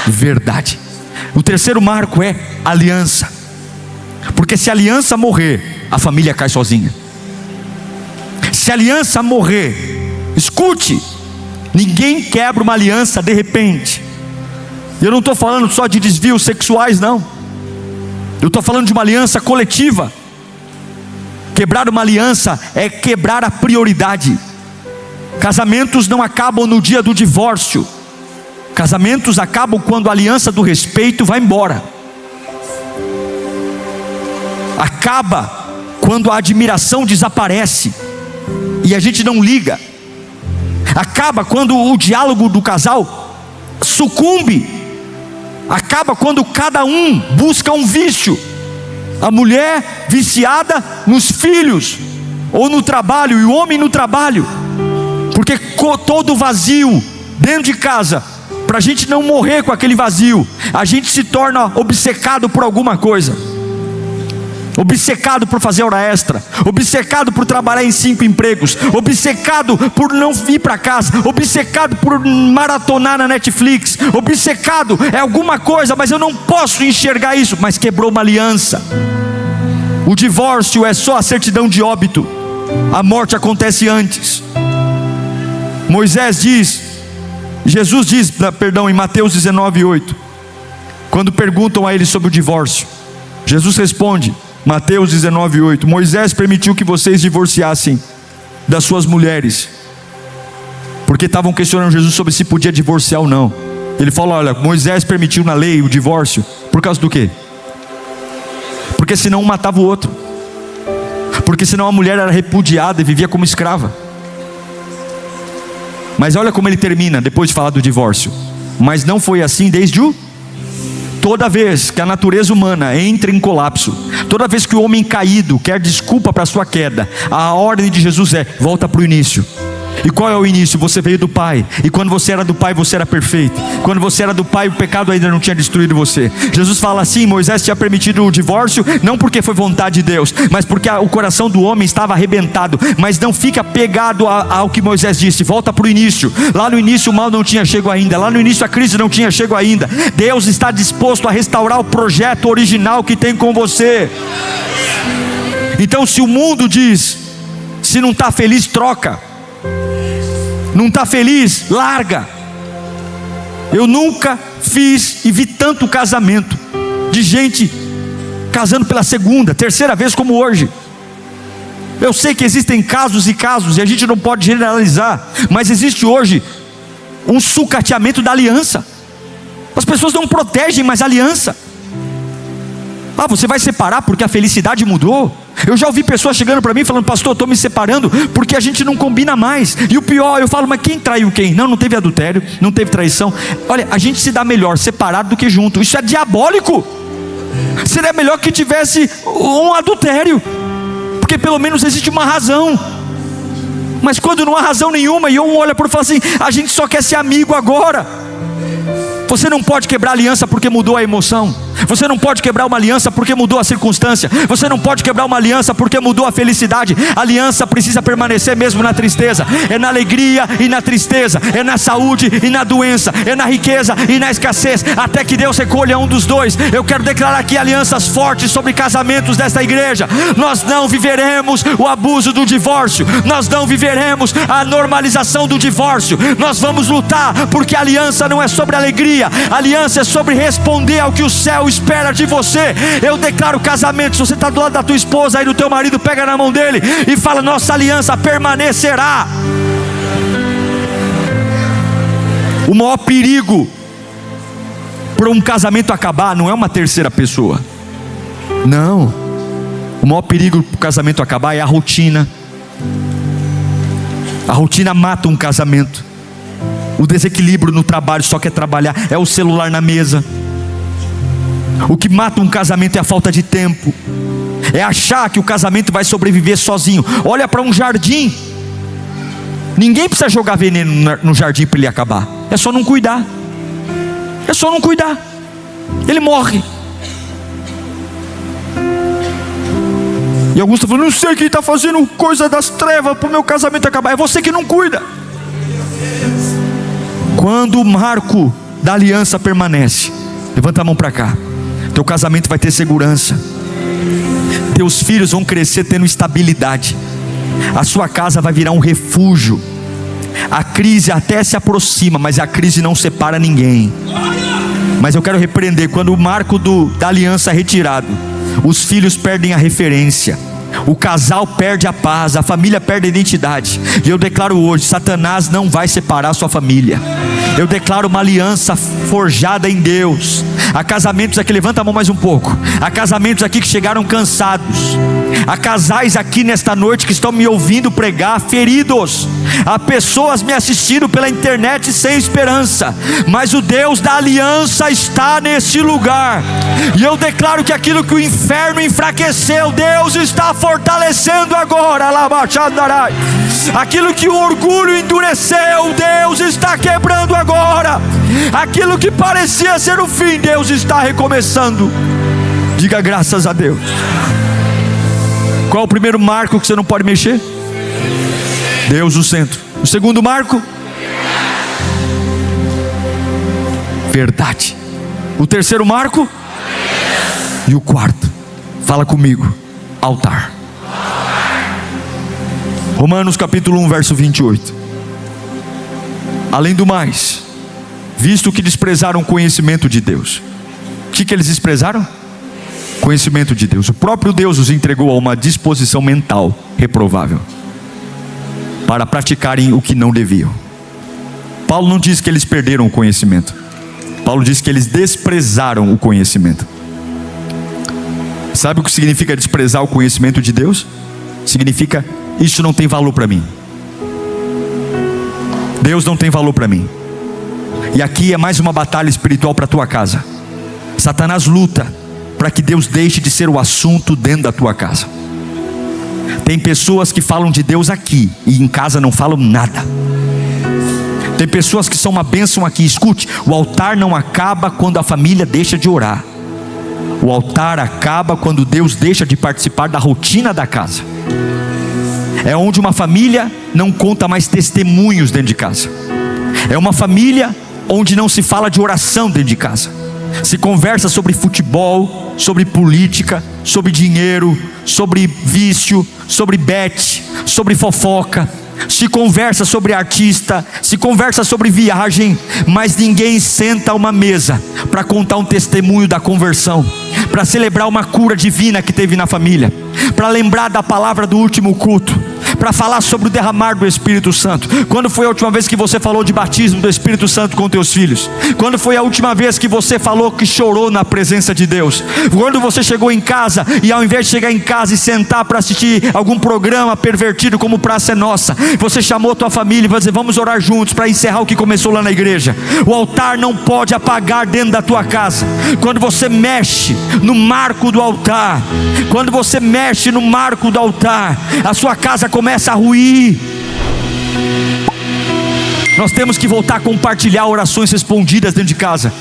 Verdade. O terceiro marco é aliança. Porque se a aliança morrer, a família cai sozinha. Se a aliança morrer, escute, ninguém quebra uma aliança de repente. Eu não estou falando só de desvios sexuais, não. Eu estou falando de uma aliança coletiva. Quebrar uma aliança é quebrar a prioridade. Casamentos não acabam no dia do divórcio. Casamentos acabam quando a aliança do respeito vai embora. Acaba quando a admiração desaparece e a gente não liga. Acaba quando o diálogo do casal sucumbe. Acaba quando cada um busca um vício. A mulher viciada nos filhos ou no trabalho, e o homem no trabalho, porque todo vazio dentro de casa, para a gente não morrer com aquele vazio, a gente se torna obcecado por alguma coisa, obcecado por fazer hora extra, obcecado por trabalhar em 5 empregos, obcecado por não vir para casa, obcecado por maratonar na Netflix, obcecado é alguma coisa, mas eu não posso enxergar isso. Mas quebrou uma aliança. O divórcio é só a certidão de óbito, a morte acontece antes. Jesus diz, em Mateus 19:8, quando perguntam a ele sobre o divórcio, Jesus responde, Mateus 19:8, Moisés permitiu que vocês divorciassem das suas mulheres, porque estavam questionando Jesus sobre se podia divorciar ou não. Ele fala: olha, Moisés permitiu na lei o divórcio, por causa do quê? Porque senão um matava o outro, porque senão a mulher era repudiada e vivia como escrava. Mas olha como ele termina depois de falar do divórcio: mas não foi assim desde o... Toda vez que a natureza humana entra em colapso, toda vez que o homem caído quer desculpa para a sua queda, a ordem de Jesus é: volta para o início. E qual é o início? Você veio do Pai, e quando você era do Pai você era perfeito. Quando você era do Pai, o pecado ainda não tinha destruído você. Jesus fala assim: Moisés tinha permitido o divórcio, não porque foi vontade de Deus, mas porque o coração do homem estava arrebentado. Mas não fica pegado ao que Moisés disse, volta para o início. Lá no início o mal não tinha chegado ainda, lá no início a crise não tinha chegado ainda. Deus está disposto a restaurar o projeto original que tem com você. Então se o mundo diz, se não está feliz, troca. Não está feliz? Larga. Eu nunca fiz e vi tanto casamento, de gente casando pela segunda, terceira vez como hoje. Eu sei que existem casos e casos, e a gente não pode generalizar, mas existe hoje um sucateamento da aliança. As pessoas não protegem mais a aliança. Você vai separar porque a felicidade mudou? Eu já ouvi pessoas chegando para mim falando: pastor, eu estou me separando porque a gente não combina mais. E o pior, eu falo: mas quem traiu quem? Não teve adultério, não teve traição. Olha, a gente se dá melhor separado do que junto. Isso é diabólico. Seria melhor que tivesse um adultério, porque pelo menos existe uma razão. Mas quando não há razão nenhuma, e um olha para o outro e fala assim: a gente só quer ser amigo agora. Você não pode quebrar a aliança porque mudou a emoção. Você não pode quebrar uma aliança porque mudou a circunstância. Você não pode quebrar uma aliança porque mudou a felicidade. A aliança precisa permanecer mesmo na tristeza. É na alegria e na tristeza. É na saúde e na doença. É na riqueza e na escassez, até que Deus recolha um dos dois. Eu quero declarar aqui alianças fortes sobre casamentos desta igreja. Nós não viveremos o abuso do divórcio. Nós não viveremos a normalização do divórcio. Nós vamos lutar, porque a aliança não é sobre alegria. A aliança é sobre responder ao que o céu espera de você. Eu declaro casamento. Se você está do lado da tua esposa, aí do teu marido, pega na mão dele e fala: nossa aliança permanecerá. O maior perigo para um casamento acabar não é uma terceira pessoa. Não. O maior perigo para o casamento acabar é a rotina. A rotina mata um casamento. O desequilíbrio no trabalho, só quer trabalhar, é o celular na mesa. O que mata um casamento é a falta de tempo. É achar que o casamento vai sobreviver sozinho. Olha para um jardim. Ninguém precisa jogar veneno no jardim para ele acabar. É só não cuidar. É só não cuidar. Ele morre. E alguns estão falando: não sei quem está fazendo coisa das trevas para o meu casamento acabar. É você que não cuida. Quando o marco da aliança permanece, levanta a mão para cá, teu casamento vai ter segurança. Teus filhos vão crescer tendo estabilidade. A sua casa vai virar um refúgio. A crise até se aproxima, mas a crise não separa ninguém. Mas eu quero repreender: quando o marco da aliança é retirado, os filhos perdem a referência, o casal perde a paz, a família perde a identidade. E eu declaro hoje: Satanás não vai separar a sua família. Eu declaro uma aliança forjada em Deus. Há casamentos aqui, levanta a mão mais um pouco. Há casamentos aqui que chegaram cansados. Há casais aqui nesta noite que estão me ouvindo pregar feridos. Há pessoas me assistindo pela internet sem esperança. Mas o Deus da aliança está nesse lugar. E eu declaro que aquilo que o inferno enfraqueceu, Deus está fortalecendo agora. Aquilo que o orgulho endureceu, Deus está quebrando agora. Aquilo que parecia ser o fim, Deus está recomeçando. Diga graças a Deus. Qual é o primeiro marco que você não pode mexer? Deus no centro. O segundo marco? Verdade. O terceiro marco? E o quarto? Fala comigo. Altar. Romanos capítulo 1, verso 28. Além do mais, visto que desprezaram o conhecimento de Deus. O que eles desprezaram? Conhecimento de Deus. O próprio Deus os entregou a uma disposição mental reprovável, para praticarem o que não deviam. Paulo não diz que eles perderam o conhecimento. Paulo diz que eles desprezaram o conhecimento. Sabe o que significa desprezar o conhecimento de Deus? Significa: isso não tem valor para mim. Deus não tem valor para mim. E aqui é mais uma batalha espiritual para a tua casa. Satanás luta para que Deus deixe de ser o assunto dentro da tua casa. Tem pessoas que falam de Deus aqui e em casa não falam nada. Tem pessoas que são uma bênção aqui. Escute, o altar não acaba quando a família deixa de orar. O altar acaba quando Deus deixa de participar da rotina da casa. É onde uma família não conta mais testemunhos dentro de casa. É uma família onde não se fala de oração dentro de casa. Se conversa sobre futebol, sobre política, sobre dinheiro, sobre vício, sobre bet, sobre fofoca. se conversa sobre artista, se conversa sobre viagem, mas ninguém senta a uma mesa para contar um testemunho da conversão, para celebrar uma cura divina que teve na família, para lembrar da palavra do último culto, para falar sobre o derramar do Espírito Santo. Quando foi a última vez que você falou de batismo do Espírito Santo com teus filhos? Quando foi a última vez que você falou que chorou na presença de Deus? Quando você chegou em casa e ao invés de chegar em casa e sentar para assistir algum programa pervertido como Praça é Nossa, você chamou tua família e vai dizer: vamos orar juntos para encerrar o que começou lá na igreja? O altar não pode apagar dentro da tua casa. Quando você mexe no marco do altar, quando você mexe no marco do altar, a sua casa começa a ruir. Nós temos que voltar a compartilhar orações respondidas dentro de casa,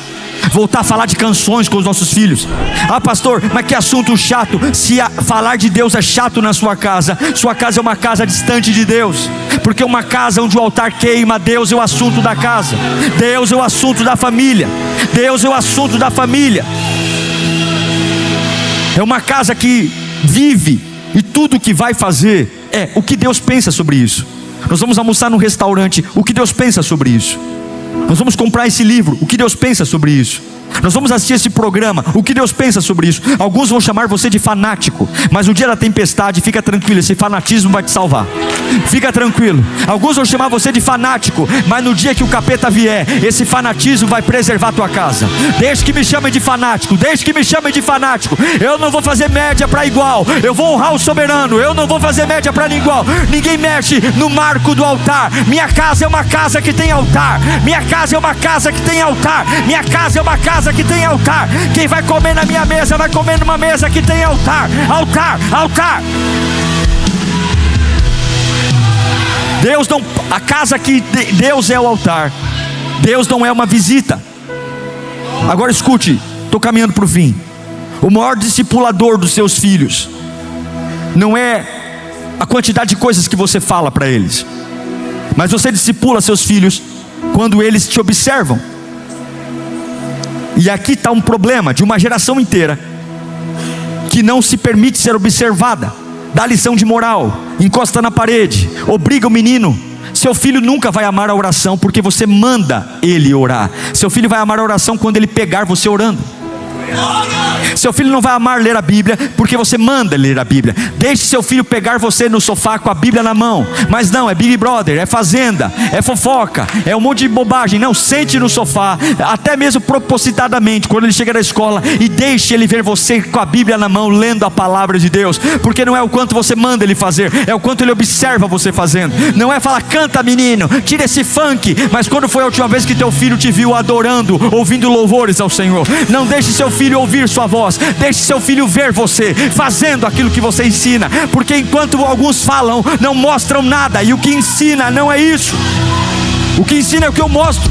voltar a falar de canções com os nossos filhos. Ah, pastor, mas que assunto chato. Se falar de Deus é chato na sua casa é uma casa distante de Deus, porque uma casa onde o altar queima, Deus é o assunto da casa, Deus é o assunto da família, Deus é o assunto da família. É uma casa que vive, e tudo que vai fazer é o que Deus pensa sobre isso. Nós vamos almoçar num restaurante, o que Deus pensa sobre isso? Nós vamos comprar esse livro, o que Deus pensa sobre isso? Nós vamos assistir esse programa, o que Deus pensa sobre isso? Alguns vão chamar você de fanático, mas no dia da tempestade, fica tranquilo, esse fanatismo vai te salvar. Fica tranquilo. Alguns vão chamar você de fanático, mas no dia que o capeta vier, esse fanatismo vai preservar a tua casa. Desde que me chamem de fanático, desde que me chamem de fanático, eu não vou fazer média para igual, eu vou honrar o soberano, eu não vou fazer média para igual. Ninguém mexe no marco do altar. Minha casa é uma casa que tem altar. Minha casa é uma casa que tem altar. Minha casa é uma casa que tem altar. Quem vai comer na minha mesa vai comer numa mesa que tem altar. Altar, altar. Deus não, a casa que Deus é o altar. Deus não é uma visita. Agora escute, estou caminhando para o fim. O maior discipulador dos seus filhos não é a quantidade de coisas que você fala para eles, mas você discipula seus filhos quando eles te observam. E aqui está um problema de uma geração inteira que não se permite ser observada. Dá lição de moral, encosta na parede, obriga o menino. Seu filho nunca vai amar a oração porque você manda ele orar. Seu filho vai amar a oração quando ele pegar você orando. Seu filho não vai amar ler a Bíblia porque você manda ler a Bíblia. Deixe seu filho pegar você no sofá com a Bíblia na mão. Mas não, é Big Brother, é fazenda, é fofoca, é um monte de bobagem. Não, sente no sofá, até mesmo propositadamente, quando ele chega da escola, e deixe ele ver você com a Bíblia na mão, lendo a palavra de Deus. Porque não é o quanto você manda ele fazer, é o quanto ele observa você fazendo. Não é falar: canta menino, tira esse funk. Mas quando foi a última vez que teu filho te viu adorando, ouvindo louvores ao Senhor? Não deixe seu filho ouvir sua voz, deixe seu filho ver você fazendo aquilo que você ensina, porque enquanto alguns falam, não mostram nada, e o que ensina não é isso. O que ensina é o que eu mostro.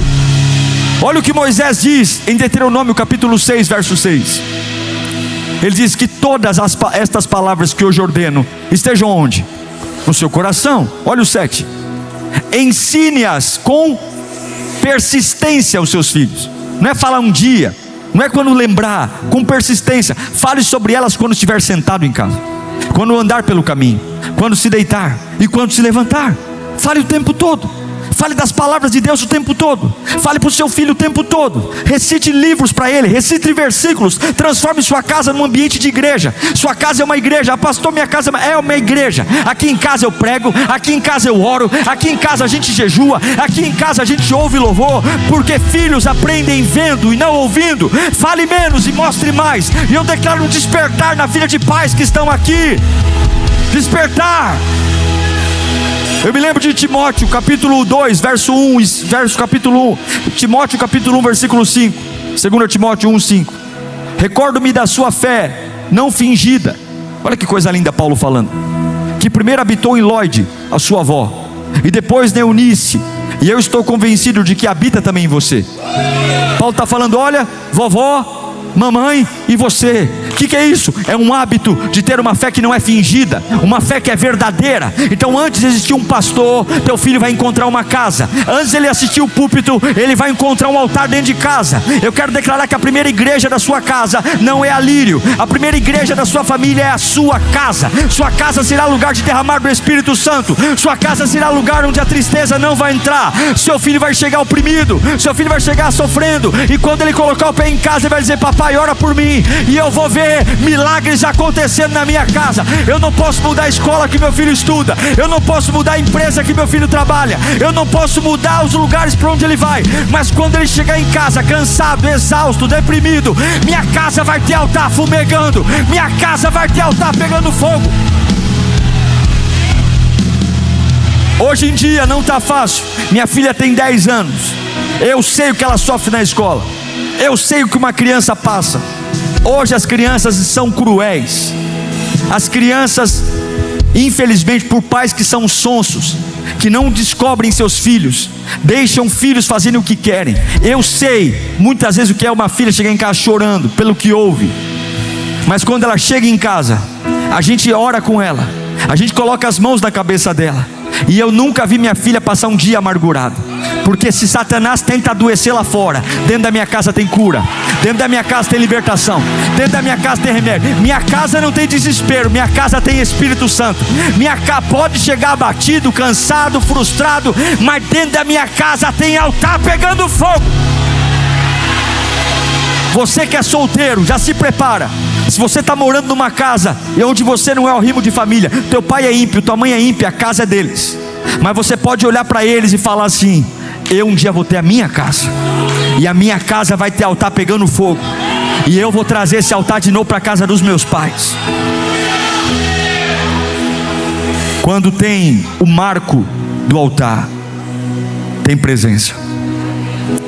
Olha o que Moisés diz em Deuteronômio capítulo 6, verso 6. Ele diz que todas estas palavras que hoje ordeno estejam onde? No seu coração. Olha o 7. Ensine-as com persistência aos seus filhos. Não é falar um dia, não é quando lembrar, com persistência. Fale sobre elas quando estiver sentado em casa, quando andar pelo caminho, quando se deitar e quando se levantar. Fale o tempo todo. Fale das palavras de Deus o tempo todo. Fale para o seu filho o tempo todo. Recite livros para ele, recite versículos. Transforme sua casa num ambiente de igreja. Sua casa é uma igreja. Pastor, minha casa é uma igreja. Aqui em casa eu prego, aqui em casa eu oro, aqui em casa a gente jejua, aqui em casa a gente ouve louvor. Porque filhos aprendem vendo e não ouvindo. Fale menos e mostre mais. E eu declaro um despertar na vida de pais que estão aqui. Despertar. Eu me lembro de Timóteo, capítulo 2, verso 1, capítulo 1, Timóteo, capítulo 1, versículo 5, 2 Timóteo 1, 5. Recordo-me da sua fé, não fingida. Olha que coisa linda Paulo falando. Que primeiro habitou em Lóide, a sua avó, e depois em Eunice, e eu estou convencido de que habita também em você. Paulo está falando: olha, vovó, mamãe e você, O que é isso? É um hábito de ter uma fé que não é fingida, uma fé que é verdadeira. Então antes de existir um pastor, teu filho vai encontrar uma casa. Antes de ele assistir o púlpito, ele vai encontrar um altar dentro de casa. Eu quero declarar que a primeira igreja da sua casa não é a Lírio. A primeira igreja da sua família é a sua casa. Sua casa será lugar de derramar do Espírito Santo. Sua casa será lugar onde a tristeza não vai entrar. Seu filho vai chegar oprimido, seu filho vai chegar sofrendo, e quando ele colocar o pé em casa, ele vai dizer: papai, ora por mim, e eu vou ver milagres acontecendo na minha casa. Eu não posso mudar a escola que meu filho estuda, eu não posso mudar a empresa que meu filho trabalha, eu não posso mudar os lugares para onde ele vai, mas quando ele chegar em casa cansado, exausto, deprimido, minha casa vai ter altar fumegando, minha casa vai ter altar pegando fogo. Hoje em dia não está fácil. Minha filha tem 10 anos. Eu sei o que ela sofre na escola. Eu sei o que uma criança passa. Hoje as crianças são cruéis. As crianças, infelizmente, por pais que são sonsos, que não descobrem seus filhos, deixam filhos fazendo o que querem. Eu sei muitas vezes o que é uma filha chegar em casa chorando pelo que ouve, mas quando ela chega em casa, a gente ora com ela, a gente coloca as mãos na cabeça dela. E eu nunca vi minha filha passar um dia amargurado, porque se Satanás tenta adoecer lá fora, dentro da minha casa tem cura, dentro da minha casa tem libertação, dentro da minha casa tem remédio. Minha casa não tem desespero, minha casa tem Espírito Santo. Minha casa pode chegar abatido, cansado, frustrado, mas dentro da minha casa tem altar pegando fogo. Você que é solteiro, já se prepara. Se você está morando numa casa e onde você não é o rimo de família, teu pai é ímpio, tua mãe é ímpia, a casa é deles, mas você pode olhar para eles e falar assim: eu um dia vou ter a minha casa, e a minha casa vai ter altar pegando fogo, e eu vou trazer esse altar de novo para a casa dos meus pais. Quando tem o marco do altar, tem presença.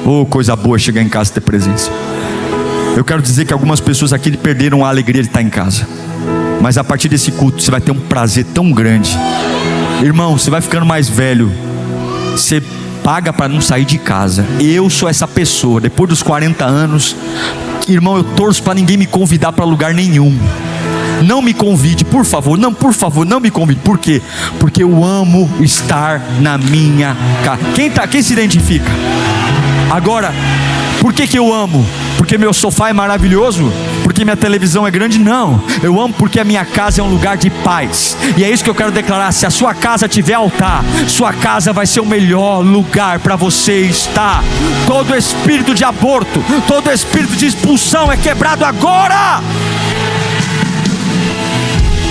Oh, coisa boa chegar em casa e ter presença. Eu quero dizer que algumas pessoas aqui perderam a alegria de estar em casa, mas a partir desse culto você vai ter um prazer tão grande. Irmão, você vai ficando mais velho, você paga para não sair de casa. Eu sou essa pessoa, depois dos 40 anos, irmão, eu torço para ninguém me convidar para lugar nenhum. Não me convide, por favor, não me convide. Por quê? Porque eu amo estar na minha casa. Quem se identifica? Agora, por que eu amo? Porque meu sofá é maravilhoso? Porque minha televisão é grande? Não, eu amo porque a minha casa é um lugar de paz. E é isso que eu quero declarar: se a sua casa tiver altar, sua casa vai ser o melhor lugar para você estar. Todo espírito de aborto, todo espírito de expulsão é quebrado agora.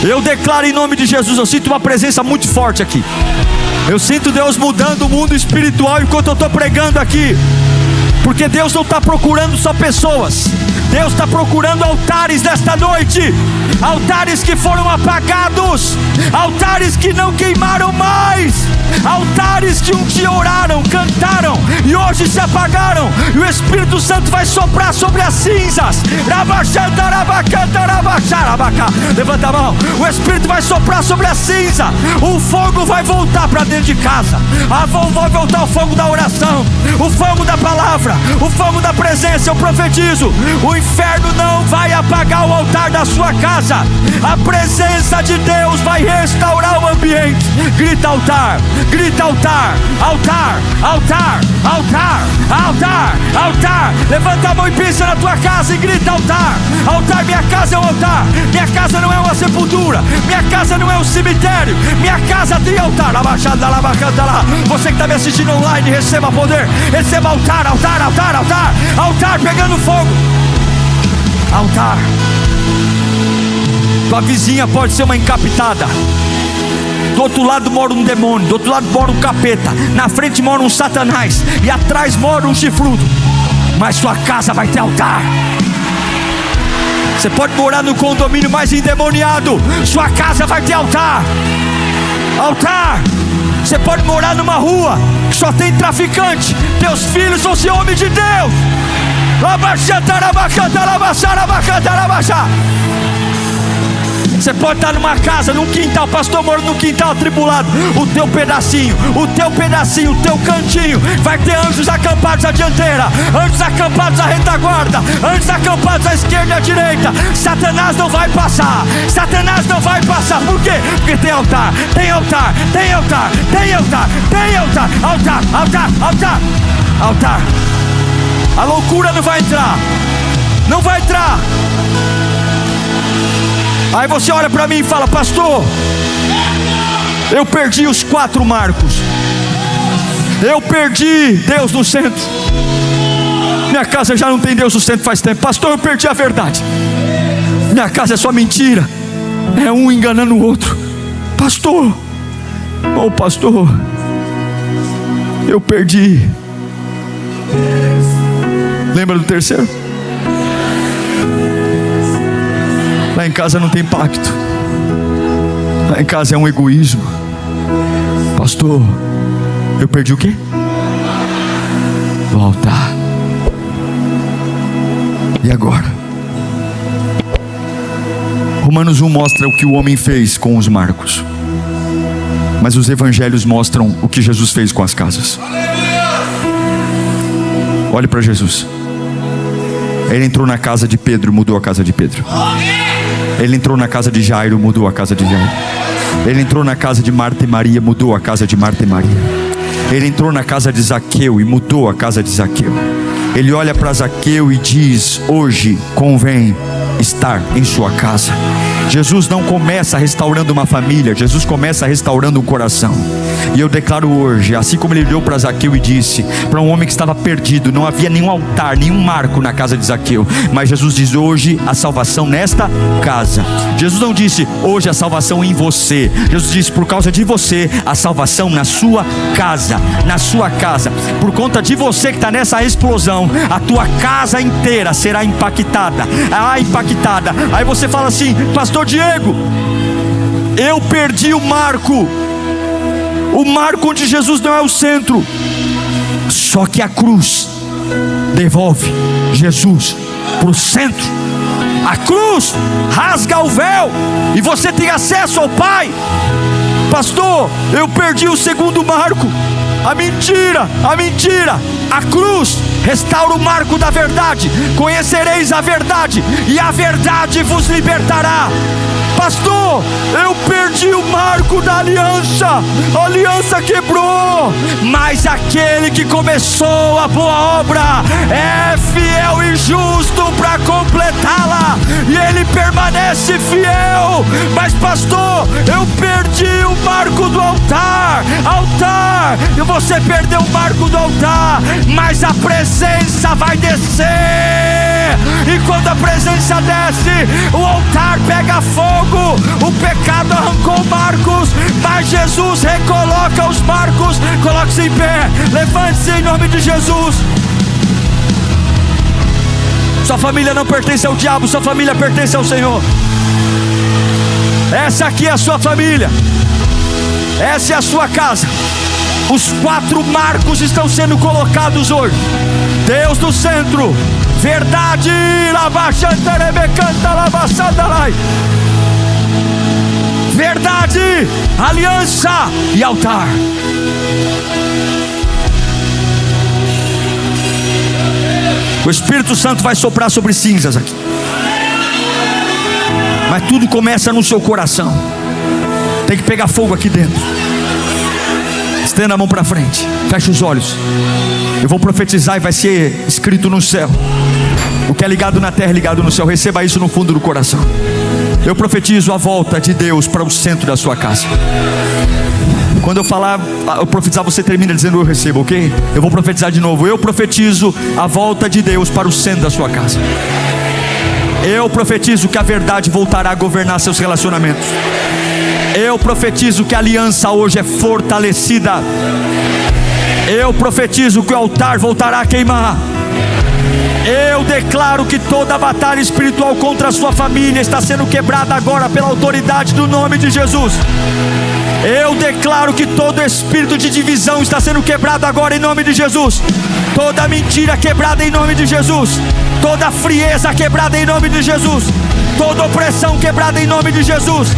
Eu declaro em nome de Jesus, eu sinto uma presença muito forte aqui. Eu sinto Deus mudando o mundo espiritual enquanto eu estou pregando aqui. Porque Deus não está procurando só pessoas, Deus está procurando altares nesta noite. Altares que foram apagados, altares que não queimaram mais, altares que um dia oraram, cantaram e hoje se apagaram. E o Espírito Santo vai soprar sobre as cinzas. Levanta a mão. O Espírito vai soprar sobre a cinza. O fogo vai voltar para dentro de casa. Vai voltar o fogo da oração, o fogo da palavra, o fogo da presença. Eu profetizo: o inferno não vai apagar o altar da sua casa. A presença de Deus vai restaurar o ambiente. Grita altar, grita altar, altar, altar, altar, altar, altar. Levanta a mão e pensa na tua casa e grita altar, altar. Minha casa é um altar, minha casa não é uma sepultura, minha casa não é um cemitério, minha casa tem altar. Você que está me assistindo online, receba poder, receba altar, altar, altar, altar, altar pegando fogo. Altar. Tua vizinha pode ser uma encapitada, do outro lado mora um demônio, do outro lado mora um capeta, na frente mora um satanás e atrás mora um chifrudo, mas sua casa vai ter altar. Você pode morar no condomínio mais endemoniado, sua casa vai ter altar. Altar. Você pode morar numa rua que só tem traficante, teus filhos vão ser homens de Deus. Você pode estar numa casa, num quintal, pastor moro num quintal atribulado. O teu pedacinho, o teu cantinho, vai ter anjos acampados à dianteira, anjos acampados à retaguarda, anjos acampados à esquerda e à direita. Satanás não vai passar, Satanás não vai passar. Por quê? Porque tem altar, tem altar, tem altar, tem altar, tem altar, altar, altar, altar, altar. A loucura não vai entrar, não vai entrar. Aí você olha para mim e fala: pastor, eu perdi os 4 marcos, eu perdi Deus no centro, minha casa já não tem Deus no centro faz tempo. Pastor, eu perdi a verdade, minha casa é só mentira, é um enganando o outro. Pastor, oh pastor, eu perdi. Lembra do terceiro? Lá em casa não tem pacto, lá em casa é um egoísmo. Pastor, eu perdi o quê? O altar. E agora? Romanos 1 mostra o que o homem fez com os marcos, mas os evangelhos mostram o que Jesus fez com as casas. Olhe para Jesus. Ele entrou na casa de Pedro, mudou a casa de Pedro. Ele entrou na casa de Jairo, mudou a casa de Jairo. Ele entrou na casa de Marta e Maria, mudou a casa de Marta e Maria. Ele entrou na casa de Zaqueu e mudou a casa de Zaqueu. Ele olha para Zaqueu e diz: hoje convém estar em sua casa. Jesus não começa restaurando uma família, Jesus começa restaurando um coração. E eu declaro hoje, assim como ele olhou para Zaqueu e disse, para um homem que estava perdido, não havia nenhum altar, nenhum marco na casa de Zaqueu, mas Jesus diz: hoje a salvação nesta casa. Jesus não disse hoje a salvação em você, Jesus disse por causa de você a salvação na sua casa, na sua casa. Por conta de você que está nessa explosão, a tua casa inteira será impactada, impactada. Aí você fala assim: pastor Diego, eu perdi o marco onde Jesus não é o centro. Só que a cruz devolve Jesus para o centro. A cruz rasga o véu e você tem acesso ao Pai. Pastor, eu perdi o segundo marco. A mentira, a mentira. A cruz restaura o marco da verdade. Conhecereis a verdade e a verdade vos libertará. Pastor, eu perdi o marco da aliança. A aliança quebrou, mas aquele que começou a boa obra é fiel e justo para completá-la, e ele permanece fiel. Mas pastor, eu perdi o marco do altar. Altar, e você perdeu o marco do altar, mas a presença vai descer. E quando a presença desce, o altar pega fogo. O pecado arrancou marcos, mas Jesus recoloca os marcos. Coloque-se em pé, levante-se em nome de Jesus. Sua família não pertence ao diabo, sua família pertence ao Senhor. Essa aqui é a sua família, essa é a sua casa. Os 4 marcos estão sendo colocados hoje. Deus no centro, verdade, verdade, aliança e altar. O Espírito Santo vai soprar sobre cinzas aqui, mas tudo começa no seu coração. Tem que pegar fogo aqui dentro. Estenda a mão para frente, feche os olhos. Eu vou profetizar e vai ser escrito no céu. O que é ligado na terra é ligado no céu. Receba isso no fundo do coração. Eu profetizo a volta de Deus para o centro da sua casa. Quando eu falar, eu profetizar, você termina dizendo eu recebo, ok? Eu vou profetizar de novo. Eu profetizo a volta de Deus para o centro da sua casa. Eu profetizo que a verdade voltará a governar seus relacionamentos. Eu profetizo que a aliança hoje é fortalecida. Eu profetizo que o altar voltará a queimar. Eu declaro que toda a batalha espiritual contra a sua família está sendo quebrada agora pela autoridade do nome de Jesus. Eu declaro que todo espírito de divisão está sendo quebrado agora em nome de Jesus. Toda mentira quebrada em nome de Jesus. Toda frieza quebrada em nome de Jesus. Toda opressão quebrada em nome de Jesus.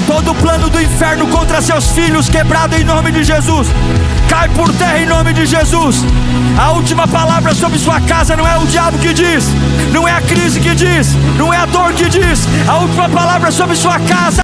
Todo plano do inferno contra seus filhos quebrado em nome de Jesus. Cai por terra em nome de Jesus. A última palavra sobre sua casa não é o diabo que diz, não é a crise que diz, não é a dor que diz. A última palavra sobre sua casa